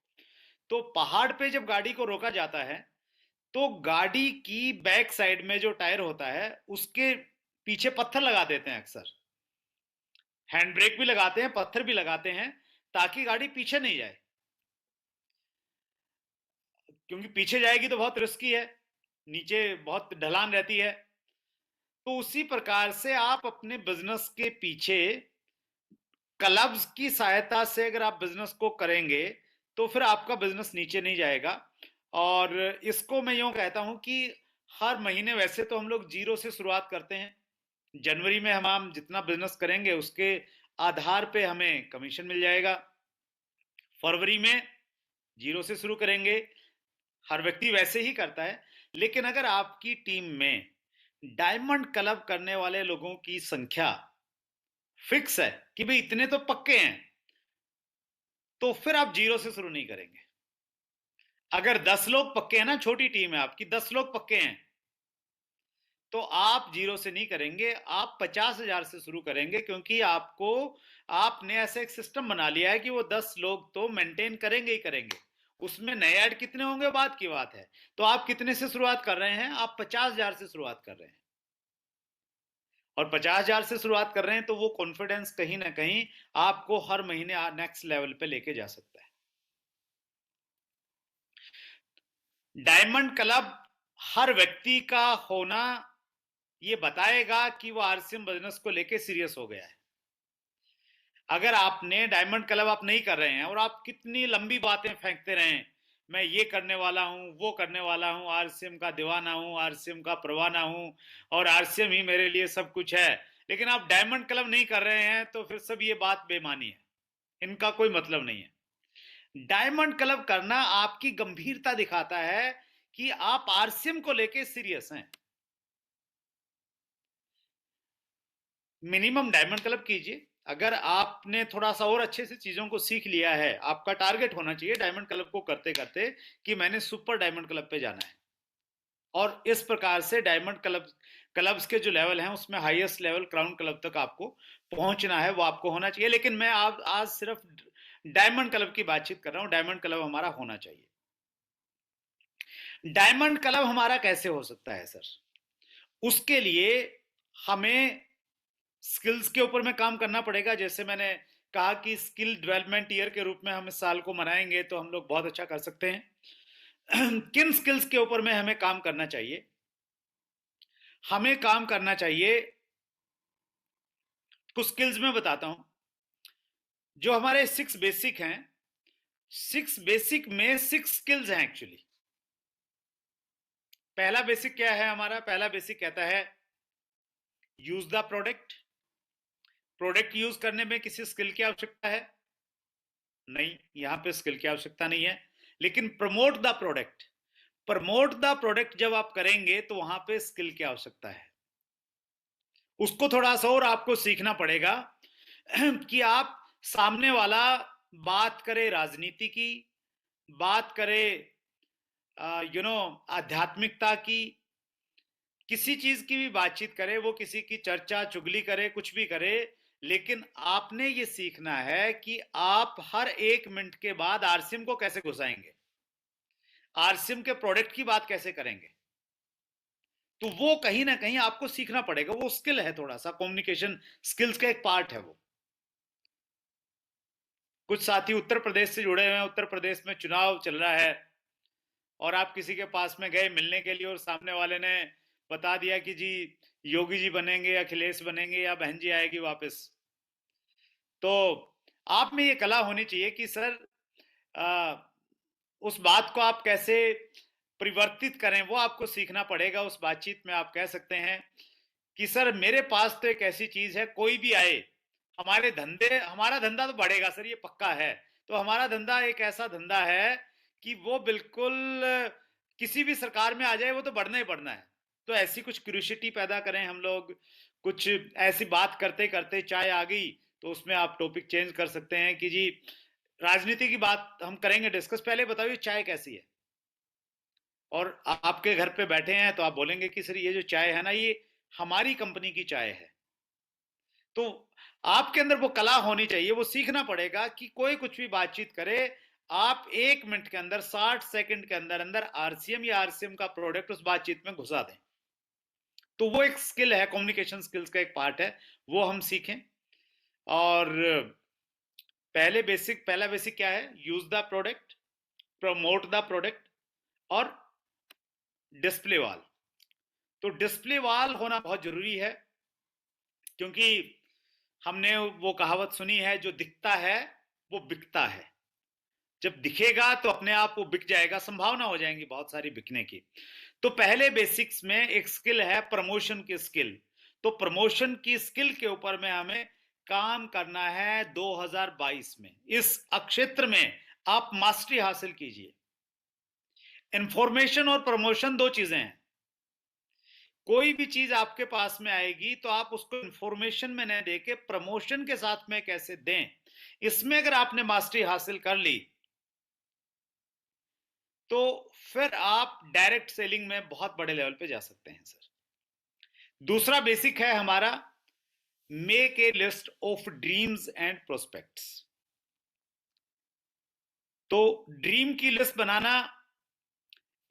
तो पहाड़ पे जब गाड़ी को रोका जाता है तो गाड़ी की बैक साइड में जो टायर होता है उसके पीछे पत्थर लगा देते हैं, अक्सर हैंड ब्रेक भी लगाते हैं, पत्थर भी लगाते हैं, ताकि गाड़ी पीछे नहीं जाए, क्योंकि पीछे जाएगी तो बहुत रिस्की है, नीचे बहुत ढलान रहती है। तो उसी प्रकार से आप अपने बिजनेस के पीछे क्लब्स की सहायता से अगर आप बिजनेस को करेंगे तो फिर आपका बिजनेस नीचे नहीं जाएगा। और इसको मैं यूं कहता हूं कि हर महीने वैसे तो हम लोग 0 से शुरुआत करते हैं। जनवरी में हम जितना बिजनेस करेंगे उसके आधार पे हमें कमीशन मिल जाएगा। फरवरी में 0 से शुरू करेंगे, हर व्यक्ति वैसे ही करता है। लेकिन अगर आपकी टीम में डायमंड क्लब करने वाले लोगों की संख्या फिक्स है कि भाई इतने तो पक्के हैं, तो फिर आप 0 से शुरू नहीं करेंगे। अगर 10 लोग पक्के हैं ना, छोटी टीम है आपकी, 10 लोग पक्के हैं, तो आप 0 से नहीं करेंगे, आप 50,000 से शुरू करेंगे, क्योंकि आपने ऐसा एक सिस्टम बना लिया है कि वो 10 लोग तो मेंटेन करेंगे ही करेंगे। उसमें नए ऐड कितने होंगे बात की बात है। तो आप कितने से शुरुआत कर रहे हैं? आप 50,000 से शुरुआत कर रहे हैं, और 50,000 से शुरुआत कर रहे हैं तो वो कॉन्फिडेंस कहीं ना कहीं आपको हर महीने नेक्स्ट लेवल पे लेके जा सकता है। डायमंड क्लब हर व्यक्ति का होना ये बताएगा कि वो आरसीएम बिजनेस को लेके सीरियस हो गया है। अगर आपने डायमंड क्लब आप नहीं कर रहे हैं और आप कितनी लंबी बातें फेंकते रहें, मैं ये करने वाला हूं, वो करने वाला हूं, आरसीएम का दीवाना हूं, आरसीएम का परवाना हूं, और आरसीएम ही मेरे लिए सब कुछ है, लेकिन आप डायमंड क्लब नहीं कर रहे हैं, तो फिर सब ये बात बेमानी है, इनका कोई मतलब नहीं है। डायमंड क्लब करना आपकी गंभीरता दिखाता है कि आप आरसीएम को लेके सीरियस हैं। मिनिमम डायमंड क्लब कीजिए। अगर आपने थोड़ा सा और अच्छे से चीजों को सीख लिया है, आपका टारगेट होना चाहिए डायमंड क्लब को करते करते कि मैंने सुपर डायमंड क्लब पे जाना है, और इस प्रकार से डायमंड क्लब्स के जो लेवल हैं उसमें हाईएस्ट लेवल क्राउन क्लब तक आपको पहुंचना है, वो आपको होना चाहिए। लेकिन मैं आज सिर्फ डायमंड क्लब की बातचीत कर रहा हूं। डायमंड क्लब हमारा होना चाहिए। डायमंड क्लब हमारा कैसे हो सकता है सर? उसके लिए हमें स्किल्स के ऊपर में काम करना पड़ेगा। जैसे मैंने कहा कि स्किल डेवलपमेंट ईयर के रूप में हम इस साल को मनाएंगे तो हम लोग बहुत अच्छा कर सकते हैं। किन स्किल्स के ऊपर में हमें काम करना चाहिए? हमें काम करना चाहिए, कुछ स्किल्स में बताता हूं जो हमारे 6 बेसिक हैं। 6 बेसिक में 6 स्किल्स हैं एक्चुअली। पहला बेसिक क्या है हमारा? पहला बेसिक कहता है use the product. Product use करने में किसी स्किल की आवश्यकता है? नहीं, यहां पे स्किल की आवश्यकता नहीं है। लेकिन promote the product, promote the product जब आप करेंगे तो वहां पे स्किल की आवश्यकता है। उसको थोड़ा सा और आपको सीखना पड़ेगा कि आप सामने वाला बात करे राजनीति की, बात करे आध्यात्मिकता की, किसी चीज की भी बातचीत करे, वो किसी की चर्चा चुगली करे, कुछ भी करे, लेकिन आपने ये सीखना है कि आप हर 1 मिनट के बाद आरसीएम को कैसे घुसाएंगे, आरसीएम के प्रोडक्ट की बात कैसे करेंगे। तो वो कहीं ना कहीं आपको सीखना पड़ेगा, वो स्किल है, थोड़ा सा कम्युनिकेशन स्किल्स का एक पार्ट है वो। कुछ साथी उत्तर प्रदेश से जुड़े हुए हैं, उत्तर प्रदेश में चुनाव चल रहा है और आप किसी के पास में गए मिलने के लिए और सामने वाले ने बता दिया कि जी योगी जी बनेंगे या अखिलेश बनेंगे या बहन जी आएगी वापस, तो आप में ये कला होनी चाहिए कि सर उस बात को आप कैसे परिवर्तित करें, वो आपको सीखना पड़ेगा। उस बातचीत में आप कह सकते हैं कि सर मेरे पास तो एक ऐसी चीज है, कोई भी आए, हमारा धंधा तो बढ़ेगा सर, ये पक्का है। तो हमारा धंधा एक ऐसा धंधा है कि वो बिल्कुल किसी भी सरकार में आ जाए वो तो बढ़ना ही बढ़ना है। तो ऐसी कुछ क्यूरियोसिटी पैदा करें हम लोग, कुछ ऐसी बात करते करते चाय आ गई तो उसमें आप टॉपिक चेंज कर सकते हैं कि जी राजनीति की बात हम करेंगे डिस्कस, पहले बताइए चाय कैसी है। और आपके घर पे बैठे हैं तो आप बोलेंगे कि सर ये जो चाय है ना, ये हमारी कंपनी की चाय है। तो आपके अंदर वो कला होनी चाहिए, वो सीखना पड़ेगा कि कोई कुछ भी बातचीत करे, आप 1 मिनट के अंदर 60 सेकंड के अंदर अंदर आरसीएम या आरसीएम का प्रोडक्ट उस बातचीत में घुसा दें। तो वो एक स्किल है, कम्युनिकेशन स्किल्स का एक पार्ट है, वो हम सीखें। और पहला बेसिक क्या है? Use the product, promote the product और डिस्प्ले वॉल। तो डिस्प्ले वॉल होना बहुत जरूरी है, क्योंकि हमने वो कहावत सुनी है, जो दिखता है वो बिकता है। जब दिखेगा तो अपने आप वो बिक जाएगा, संभावना हो जाएंगी बहुत सारी बिकने की। तो पहले बेसिक्स में एक स्किल है प्रमोशन की स्किल। तो प्रमोशन की स्किल के ऊपर में हमें काम करना है 2022 में। इस क्षेत्र में आप मास्टरी हासिल कीजिए। इंफॉर्मेशन और प्रमोशन दो चीजें हैं। कोई भी चीज आपके पास में आएगी तो आप उसको इंफॉर्मेशन में न देके प्रमोशन के साथ में कैसे दें, इसमें अगर आपने मास्टरी हासिल कर ली तो फिर आप डायरेक्ट सेलिंग में बहुत बड़े लेवल पे जा सकते हैं सर। दूसरा बेसिक है हमारा make a list of dreams and prospects. तो ड्रीम की लिस्ट बनाना,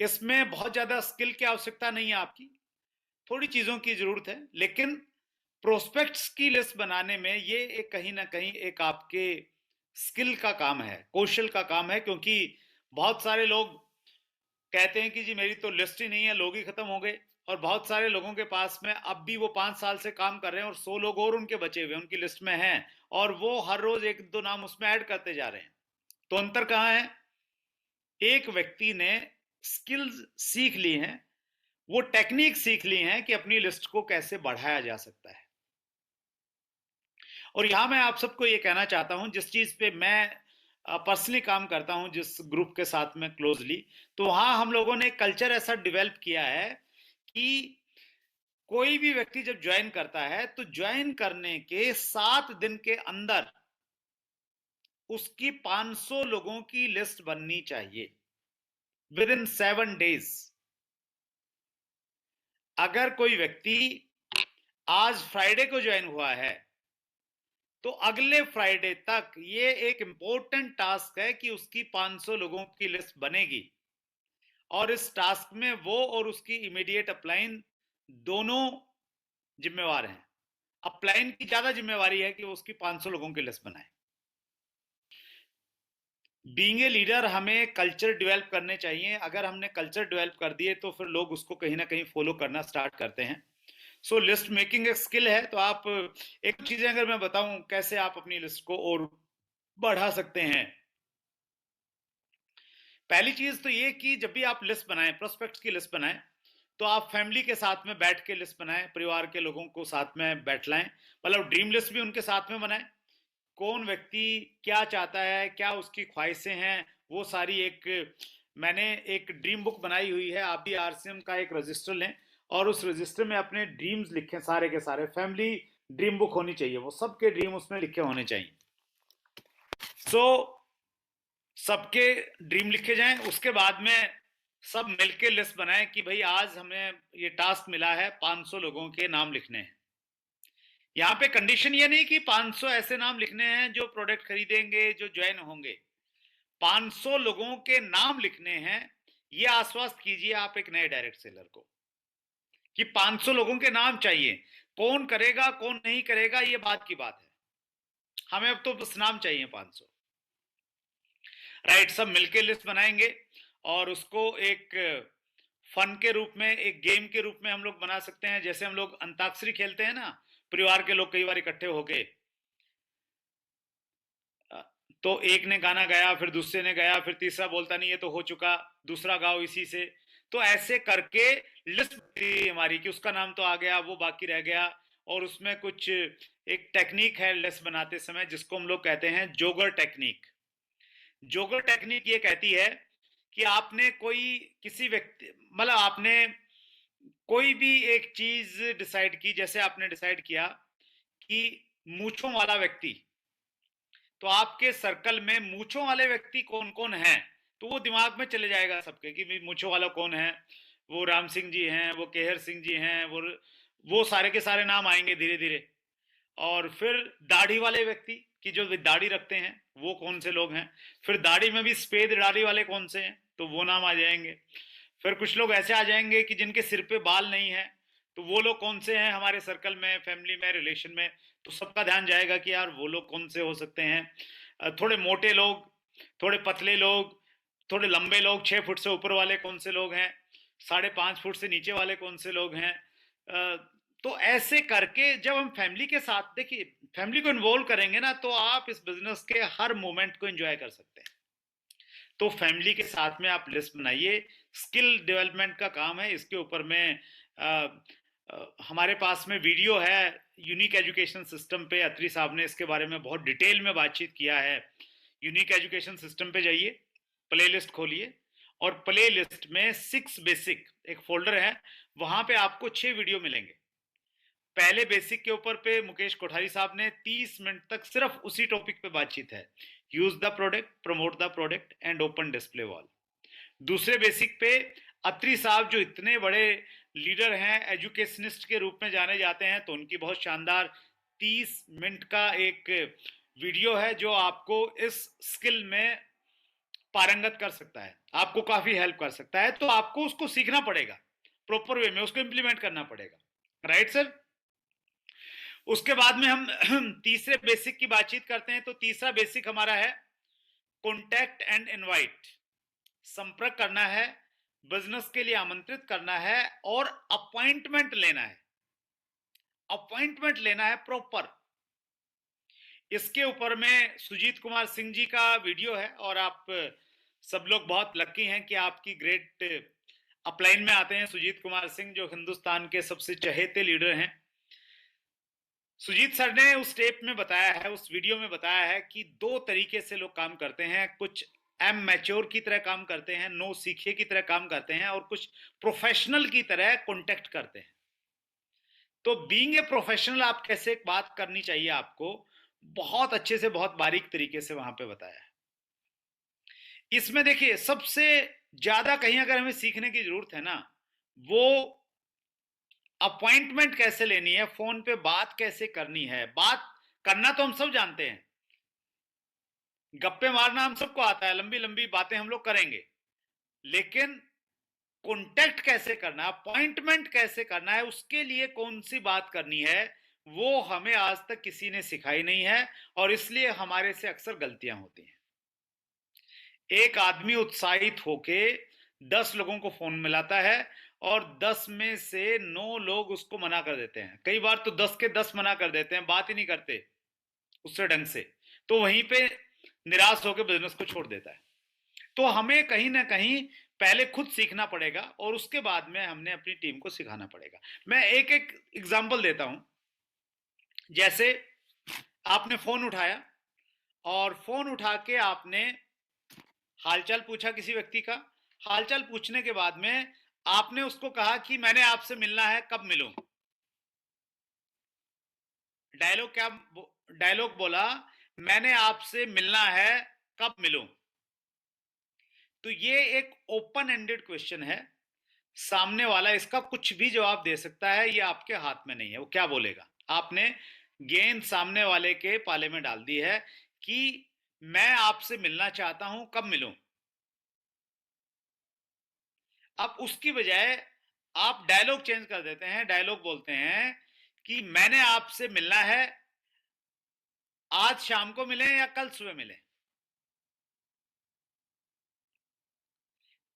इसमें बहुत ज्यादा स्किल की आवश्यकता नहीं है आपकी, थोड़ी चीजों की जरूरत है। लेकिन प्रोस्पेक्ट्स की लिस्ट बनाने में ये एक कहीं ना कहीं एक आपके स्किल का काम है, कौशल का काम है। क्योंकि बहुत सारे लोग कहते हैं कि जी मेरी तो लिस्ट ही नहीं है, लोग ही खत्म हो गए। और बहुत सारे लोगों के पास में अब भी वो 5 साल से काम कर रहे हैं और 100 लोग और उनके बचे हुए उनकी लिस्ट में हैं, और वो हर रोज 1-2 नाम उसमें ऐड करते जा रहे हैं। तो अंतर कहां है? एक व्यक्ति ने स्किल्स सीख ली हैं, वो टेक्निक सीख ली हैं कि अपनी लिस्ट को कैसे बढ़ाया जा सकता है। और यहां मैं आप सबको ये कहना चाहता हूं, जिस चीज पे मैं पर्सनली काम करता हूं, जिस ग्रुप के साथ में क्लोजली, तो वहां हम लोगों ने कल्चर ऐसा डेवलप किया है कि कोई भी व्यक्ति जब ज्वाइन करता है तो ज्वाइन करने के 7 दिन के अंदर उसकी 500 लोगों की लिस्ट बननी चाहिए, विद इन 7 डेज। अगर कोई व्यक्ति आज फ्राइडे को ज्वाइन हुआ है तो अगले फ्राइडे तक ये एक इंपॉर्टेंट टास्क है कि उसकी 500 लोगों की लिस्ट बनेगी। और इस टास्क में वो और उसकी इमीडिएट अपलाइन दोनों जिम्मेवार हैं। अपलाइन की ज्यादा जिम्मेवारी है कि वो उसकी 500 लोगों की लिस्ट बनाए। बीइंग ए लीडर हमें कल्चर डेवलप करने चाहिए। अगर हमने कल्चर डेवलप कर दिए तो फिर लोग उसको कहीं ना कहीं फॉलो करना स्टार्ट करते हैं। सो लिस्ट मेकिंग एक स्किल है। तो आप एक चीजें अगर मैं बताऊं कैसे आप अपनी लिस्ट को और बढ़ा सकते हैं, पहली चीज तो ये कि जब भी आप लिस्ट बनाएं, प्रोस्पेक्ट्स की लिस्ट बनाएं, तो आप फैमिली के साथ में बैठ के लिस्ट बनाएं, परिवार के लोगों को साथ में बैठ लाएं, मतलब ड्रीम लिस्ट भी उनके साथ में बनाएं। कौन व्यक्ति क्या चाहता है, क्या उसकी ख्वाहिशें हैं, वो सारी मैंने एक ड्रीम बुक बनाई हुई है। आप भी आरसीएम का एक रजिस्टर लें और उस रजिस्टर में अपने ड्रीम्स लिखें, सारे के सारे। फैमिली ड्रीम बुक होनी चाहिए, वो सबके ड्रीम उसमें लिखे होने चाहिए। सबके ड्रीम लिखे जाएं। उसके बाद में सब मिलके लिस्ट बनाएं कि भाई आज हमें ये टास्क मिला है 500 लोगों के नाम लिखने हैं। यहाँ पे कंडीशन ये नहीं कि 500 ऐसे नाम लिखने हैं जो प्रोडक्ट खरीदेंगे, जो ज्वाइन होंगे। 500 लोगों के नाम लिखने हैं, ये आश्वस्त कीजिए आप एक नए डायरेक्ट सेलर को कि 500 लोगों के नाम चाहिए। कौन करेगा कौन नहीं करेगा ये बात की बात है, हमें अब तो बस नाम चाहिए 500। राइट, सब मिलके लिस्ट बनाएंगे और उसको एक फन के रूप में, एक गेम के रूप में हम लोग बना सकते हैं। जैसे हम लोग अंताक्षरी खेलते हैं ना, परिवार के लोग कई बार इकट्ठे होके, तो एक ने गाना गाया, फिर दूसरे ने गाया, फिर तीसरा बोलता नहीं ये तो हो चुका, दूसरा गाओ इसी से। तो ऐसे करके लिस्ट थी हमारी कि उसका नाम तो आ गया, वो बाकी रह गया। और उसमें कुछ एक टेक्निक है लिस्ट बनाते समय जिसको हम लोग कहते हैं जोगर टेक्निक। जोगर टेक्निक ये कहती है कि आपने किसी व्यक्ति, मतलब आपने कोई भी एक चीज डिसाइड की। जैसे आपने डिसाइड किया कि मूंछों वाला व्यक्ति, तो आपके सर्कल में मूंछों वाले व्यक्ति कौन कौन हैं, तो वो दिमाग में चले जाएगा सबके कि मूंछों वाला कौन है। वो राम सिंह जी हैं, वो केहर सिंह जी हैं, वो सारे के सारे नाम आएंगे धीरे धीरे। और फिर दाढ़ी वाले व्यक्ति की जो दाढ़ी रखते हैं वो कौन से लोग हैं, फिर दाढ़ी में भी सफेद दाढ़ी वाले कौन से हैं, तो वो नाम आ जाएंगे। फिर कुछ लोग ऐसे आ जाएंगे कि जिनके सिर पे बाल नहीं है, तो वो लोग कौन से हैं हमारे सर्कल में, फैमिली में, रिलेशन में। तो सबका ध्यान जाएगा कि यार वो लोग कौन से हो सकते हैं। थोड़े मोटे लोग, थोड़े पतले लोग, थोड़े लंबे लोग, 6 फुट से ऊपर वाले कौन से लोग हैं, 5.5 फुट से नीचे वाले कौन से लोग हैं। तो ऐसे करके जब हम फैमिली के साथ, देखिए फैमिली को इन्वॉल्व करेंगे ना, तो आप इस बिजनेस के हर मोमेंट को एंजॉय कर सकते हैं। तो फैमिली के साथ में आप लिस्ट बनाइए। स्किल डेवलपमेंट का काम है, इसके ऊपर में हमारे पास में वीडियो है यूनिक एजुकेशन सिस्टम पे। अत्री साहब ने इसके बारे में बहुत डिटेल में बातचीत किया है। यूनिक एजुकेशन सिस्टम पे जाइए, प्लेलिस्ट खोलिए और प्लेलिस्ट में 6 बेसिक एक फोल्डर है, वहां पे आपको 6 वीडियो मिलेंगे। पहले बेसिक के ऊपर पे मुकेश कोठारी साहब ने 30 मिनट तक सिर्फ उसी टॉपिक पे बातचीत है, use the product, promote the product and open display wall. दूसरे बेसिक पे अत्री साहब जो इतने बड़े लीडर हैं, एजुकेशनिस्ट के रूप में जाने जाते हैं, तो उनकी बहुत शानदार 30 मिनट का एक वीडियो है जो आपको इस स्किल में पारंगत कर सकता है, आपको काफी हेल्प कर सकता है। तो आपको उसको सीखना पड़ेगा प्रॉपर वे में, उसको इंप्लीमेंट करना पड़ेगा। Right sir. उसके बाद में हम तीसरे बेसिक की बातचीत करते हैं। तो तीसरा बेसिक हमारा है कॉन्टैक्ट एंड इनवाइट। संपर्क करना है, बिजनेस के लिए आमंत्रित करना है और अपॉइंटमेंट लेना है। अपॉइंटमेंट लेना है प्रॉपर। इसके ऊपर में सुजीत कुमार सिंह जी का वीडियो है और आप सब लोग बहुत लकी हैं कि आपकी ग्रेट अपलाइन में आते हैं सुजीत कुमार सिंह, जो हिंदुस्तान के सबसे चहेते लीडर हैं। सुजीत सर ने उस टेप में बताया है, उस वीडियो में बताया है कि 2 तरीके से लोग काम करते हैं। कुछ एम मैच्योर की तरह काम करते हैं, नो सीखिए की तरह काम करते हैं, और कुछ प्रोफेशनल की तरह कॉन्टेक्ट करते हैं। तो बीइंग ए प्रोफेशनल आप कैसे बात करनी चाहिए आपको, बहुत अच्छे से, बहुत बारीक तरीके से वहां पे बताया है। इसमें देखिए सबसे ज्यादा कहीं अगर हमें सीखने की जरूरत है ना, वो अपॉइंटमेंट कैसे लेनी है, फोन पे बात कैसे करनी है। बात करना तो हम सब जानते हैं, गप्पे मारना हम सबको आता है, लंबी लंबी बातें हम लोग करेंगे, लेकिन कॉन्टेक्ट कैसे करना है, अपॉइंटमेंट कैसे करना है, उसके लिए कौन सी बात करनी है, वो हमें आज तक किसी ने सिखाई नहीं है, और इसलिए हमारे से अक्सर गलतियां होती हैं। एक आदमी उत्साहित होके 10 लोगों को फोन मिलाता है और 10 में से 9 लोग उसको मना कर देते हैं। कई बार तो 10 के 10 मना कर देते हैं, बात ही नहीं करते उससे ढंग से, तो वहीं पे निराश होकर बिजनेस को छोड़ देता है। तो हमें कहीं ना कहीं पहले खुद सीखना पड़ेगा और उसके बाद में हमने अपनी टीम को सिखाना पड़ेगा। मैं एक एक एग्जांपल देता हूं। जैसे आपने फोन उठाया और फोन उठा के आपने हालचाल पूछा किसी व्यक्ति का। हालचाल पूछने के बाद में आपने उसको कहा कि मैंने आपसे मिलना है, कब मिलूं। डायलॉग बोला, मैंने आपसे मिलना है, कब मिलूं। तो ये एक ओपन एंडेड क्वेश्चन है। सामने वाला इसका कुछ भी जवाब दे सकता है, ये आपके हाथ में नहीं है वो क्या बोलेगा। आपने गेंद सामने वाले के पाले में डाल दी है कि मैं आपसे मिलना चाहता हूं, कब मिलूं। अब उसकी बजाय आप डायलॉग चेंज कर देते हैं। डायलॉग बोलते हैं कि मैंने आपसे मिलना है, आज शाम को मिले या कल सुबह मिले।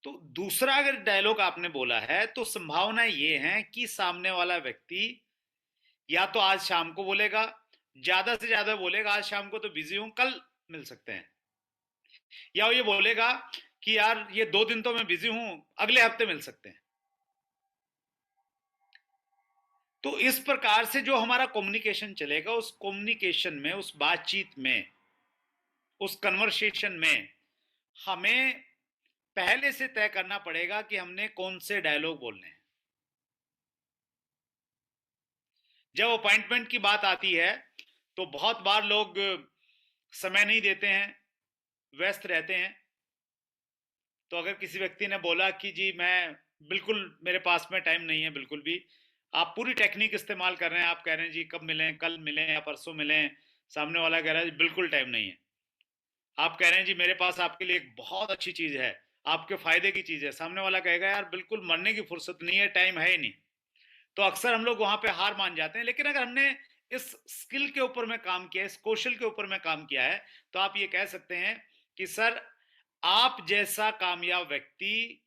तो दूसरा अगर डायलॉग आपने बोला है तो संभावना ये है कि सामने वाला व्यक्ति या तो आज शाम को बोलेगा, ज्यादा से ज्यादा बोलेगा आज शाम को तो बिजी हूं, कल मिल सकते हैं, या ये बोलेगा कि यार ये 2 दिन तो मैं बिजी हूं, अगले हफ्ते मिल सकते हैं। तो इस प्रकार से जो हमारा कम्युनिकेशन चलेगा, उस कम्युनिकेशन में, उस बातचीत में, उस कन्वर्सेशन में हमें पहले से तय करना पड़ेगा कि हमने कौन से डायलॉग बोलने हैं। जब अपॉइंटमेंट की बात आती है तो बहुत बार लोग समय नहीं देते हैं, व्यस्त रहते हैं। तो अगर किसी व्यक्ति ने बोला कि जी मैं बिल्कुल, मेरे पास में टाइम नहीं है बिल्कुल भी, आप पूरी टेक्निक इस्तेमाल कर रहे हैं, आप कह रहे हैं जी कब मिलें, कल मिलें या परसों मिलें, सामने वाला कह रहा है बिल्कुल टाइम नहीं है। आप कह रहे हैं जी मेरे पास आपके लिए एक बहुत अच्छी चीज है, आपके फायदे की चीज है, सामने वाला कहेगा यार बिल्कुल मरने की फुर्सत नहीं है, टाइम है ही नहीं। तो अक्सर हम लोग वहां पे हार मान जाते हैं। लेकिन अगर हमने इस स्किल के ऊपर में काम किया, इस कौशल के ऊपर में काम किया है, तो आप ये कह सकते हैं कि सर आप जैसा कामयाब व्यक्ति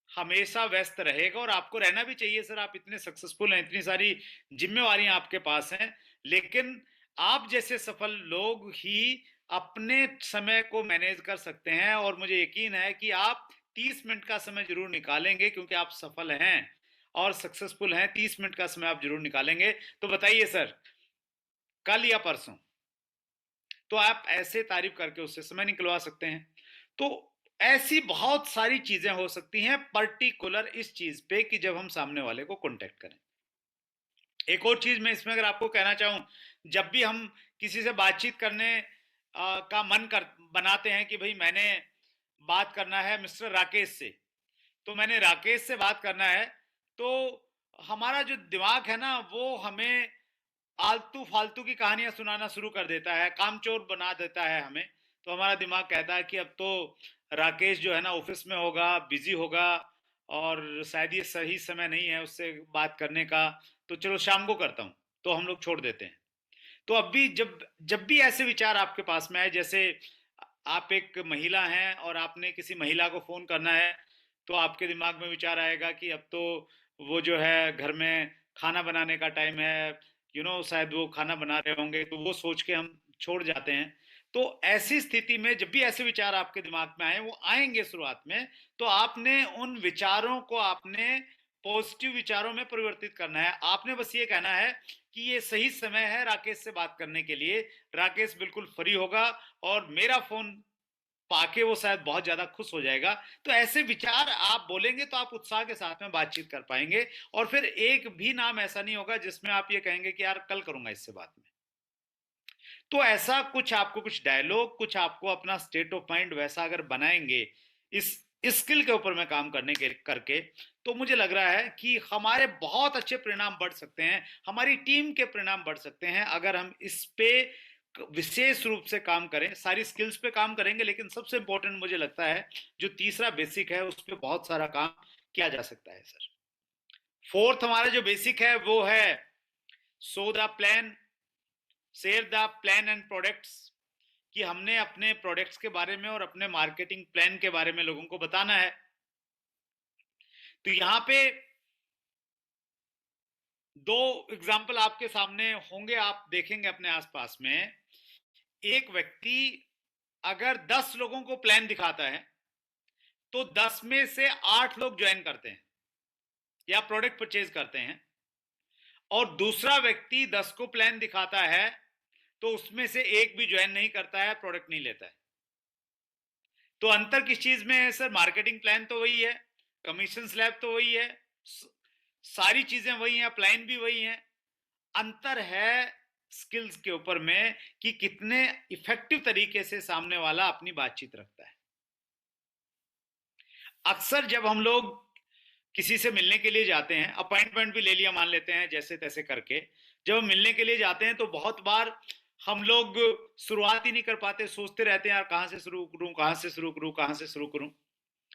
हमेशा व्यस्त रहेगा, और आपको रहना भी चाहिए सर। आप इतने सक्सेसफुल हैं, इतनी सारी जिम्मेवारियां आपके पास हैं, लेकिन आप जैसे सफल लोग ही अपने समय को मैनेज कर सकते हैं। और मुझे यकीन है कि आप 30 मिनट का समय जरूर निकालेंगे, क्योंकि आप सफल हैं और सक्सेसफुल हैं। 30 मिनट का समय आप जरूर निकालेंगे। तो बताइए सर, कल या परसों? तो आप ऐसे तारीफ करके उससे समय निकलवा सकते हैं। तो ऐसी बहुत सारी चीजें हो सकती हैं पर्टिकुलर इस चीज पे कि जब हम सामने वाले को कांटेक्ट करें। एक और चीज मैं इसमें अगर आपको कहना चाहूं, जब भी हम किसी से बातचीत करने का मन बनाते हैं कि भाई मैंने बात करना है मिस्टर राकेश से, तो मैंने राकेश से बात करना है, तो हमारा जो दिमाग है ना वो हमें आलतू फालतू की कहानियां सुनाना शुरू कर देता है, कामचोर बना देता है हमें। तो हमारा दिमाग कहता है कि अब तो राकेश जो है ना ऑफिस में होगा, बिजी होगा, और शायद ये सही समय नहीं है उससे बात करने का, तो चलो शाम को करता हूं। तो हम लोग छोड़ देते हैं। तो अब भी जब भी ऐसे विचार आपके पास में आए, जैसे आप एक महिला हैं और आपने किसी महिला को फोन करना है, तो आपके दिमाग में विचार आएगा कि अब तो वो जो है घर में खाना बनाने का टाइम है, शायद वो खाना बना रहे होंगे, तो वो सोच के हम छोड़ जाते हैं। तो ऐसी स्थिति में जब भी ऐसे विचार आपके दिमाग में आए, वो आएंगे शुरुआत में, तो आपने उन विचारों को आपने पॉजिटिव विचारों में परिवर्तित करना है। आपने बस ये कहना है कि ये सही समय है राकेश से बात करने के लिए, राकेश बिल्कुल फ्री होगा और मेरा फोन पाके वो शायद बहुत ज्यादा खुश हो जाएगा। तो ऐसे विचार आप बोलेंगे तो आप उत्साह के साथ में बातचीत कर पाएंगे, और फिर एक भी नाम ऐसा नहीं होगा जिसमें आप ये कहेंगे कि यार कल करूंगा इससे बात में। तो ऐसा कुछ आपको, कुछ डायलॉग, कुछ आपको अपना स्टेट ऑफ माइंड वैसा अगर बनाएंगे इस स्किल के ऊपर में काम करने के करके, तो मुझे लग रहा है कि हमारे बहुत अच्छे परिणाम बढ़ सकते हैं, हमारी टीम के परिणाम बढ़ सकते हैं, अगर हम इस पे विशेष रूप से काम करें। सारी स्किल्स पे काम करेंगे, लेकिन सबसे इंपॉर्टेंट मुझे लगता है जो तीसरा बेसिक है, उस पर बहुत सारा काम किया जा सकता है सर। फोर्थ हमारा जो बेसिक है वो है so the plan, share the plan and products, कि हमने अपने प्रोडक्ट्स के बारे में और अपने मार्केटिंग प्लान के बारे में लोगों को बताना है। तो यहां पे 2 एग्जाम्पल आपके सामने होंगे, आप देखेंगे अपने आसपास में। एक व्यक्ति अगर 10 लोगों को प्लान दिखाता है तो 10 में से 8 लोग ज्वाइन करते हैं या प्रोडक्ट परचेज करते हैं, और दूसरा व्यक्ति 10 को प्लान दिखाता है तो उसमें से एक भी ज्वाइन नहीं करता है, प्रोडक्ट नहीं लेता है। तो अंतर किस चीज में है सर? मार्केटिंग प्लान तो वही है, कमीशन स्लैब तो वही है, सारी चीजें वही हैं, प्लान भी वही है। अंतर है स्किल्स के ऊपर में कि कितने इफेक्टिव तरीके से सामने वाला अपनी बातचीत रखता है। अक्सर जब हम लोग किसी से मिलने के लिए जाते हैं, अपॉइंटमेंट भी ले लिया मान लेते हैं जैसे तैसे करके, जब हम मिलने के लिए जाते हैं तो बहुत बार हम लोग शुरुआत ही नहीं कर पाते, सोचते रहते हैं यार कहां से शुरू करूं, कहां से शुरू करूं, कहां से शुरू करूं।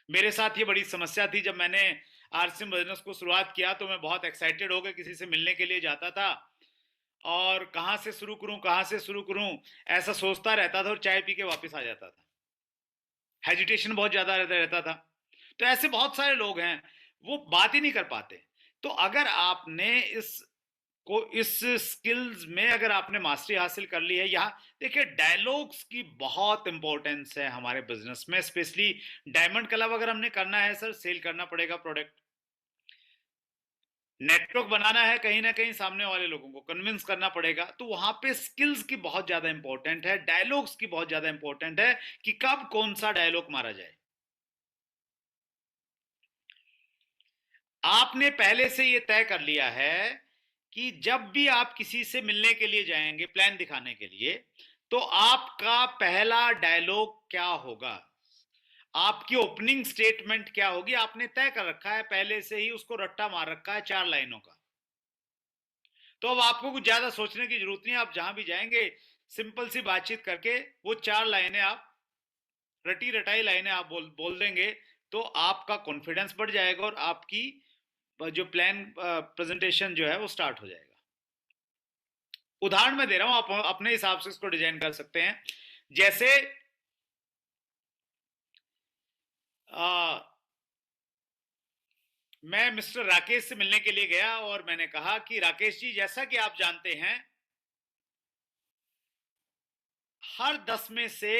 मेरे साथ ये बड़ी समस्या थी। जब मैंने आरसीएम बिजनेस को शुरुआत किया तो मैं बहुत एक्साइटेड होकर किसी से मिलने के लिए जाता था और कहां से शुरू करूं, कहां से शुरू करूं ऐसा सोचता रहता था और चाय पी के वापस आ जाता था। हेजिटेशन बहुत ज्यादा रहता था। तो ऐसे बहुत सारे लोग हैं, वो बात ही नहीं कर पाते। तो अगर आपने इस स्किल्स में अगर आपने मास्टरी हासिल कर ली है, यहाँ देखिए डायलॉग्स की बहुत इंपॉर्टेंस है हमारे बिजनेस में, स्पेशली डायमंड क्लब अगर हमने करना है सर, सेल करना पड़ेगा प्रोडक्ट, नेटवर्क बनाना है, कहीं ना कहीं सामने वाले लोगों को कन्विंस करना पड़ेगा, तो वहां पे स्किल्स की बहुत ज्यादा इंपॉर्टेंट है, डायलॉग्स की बहुत ज्यादा इंपॉर्टेंट है कि कब कौन सा डायलॉग मारा जाए। आपने पहले से ये तय कर लिया है कि जब भी आप किसी से मिलने के लिए जाएंगे प्लान दिखाने के लिए, तो आपका पहला डायलॉग क्या होगा, आपकी ओपनिंग स्टेटमेंट क्या होगी, आपने तय कर रखा है पहले से ही, उसको रट्टा मार रखा है 4 लाइनों का। तो अब आपको कुछ ज्यादा सोचने की जरूरत नहीं है, आप जहां भी जाएंगे सिंपल सी बातचीत करके वो 4 लाइनें आप रटी रटाई लाइनें आप बोल देंगे, तो आपका कॉन्फिडेंस बढ़ जाएगा और आपकी जो प्लान प्रेजेंटेशन जो है वो स्टार्ट हो जाएगा। उदाहरण मैं दे रहा हूं, आप अपने हिसाब से इसको डिजाइन कर सकते हैं। जैसे मैं मिस्टर राकेश से मिलने के लिए गया और मैंने कहा कि राकेश जी, जैसा कि आप जानते हैं हर 10 में से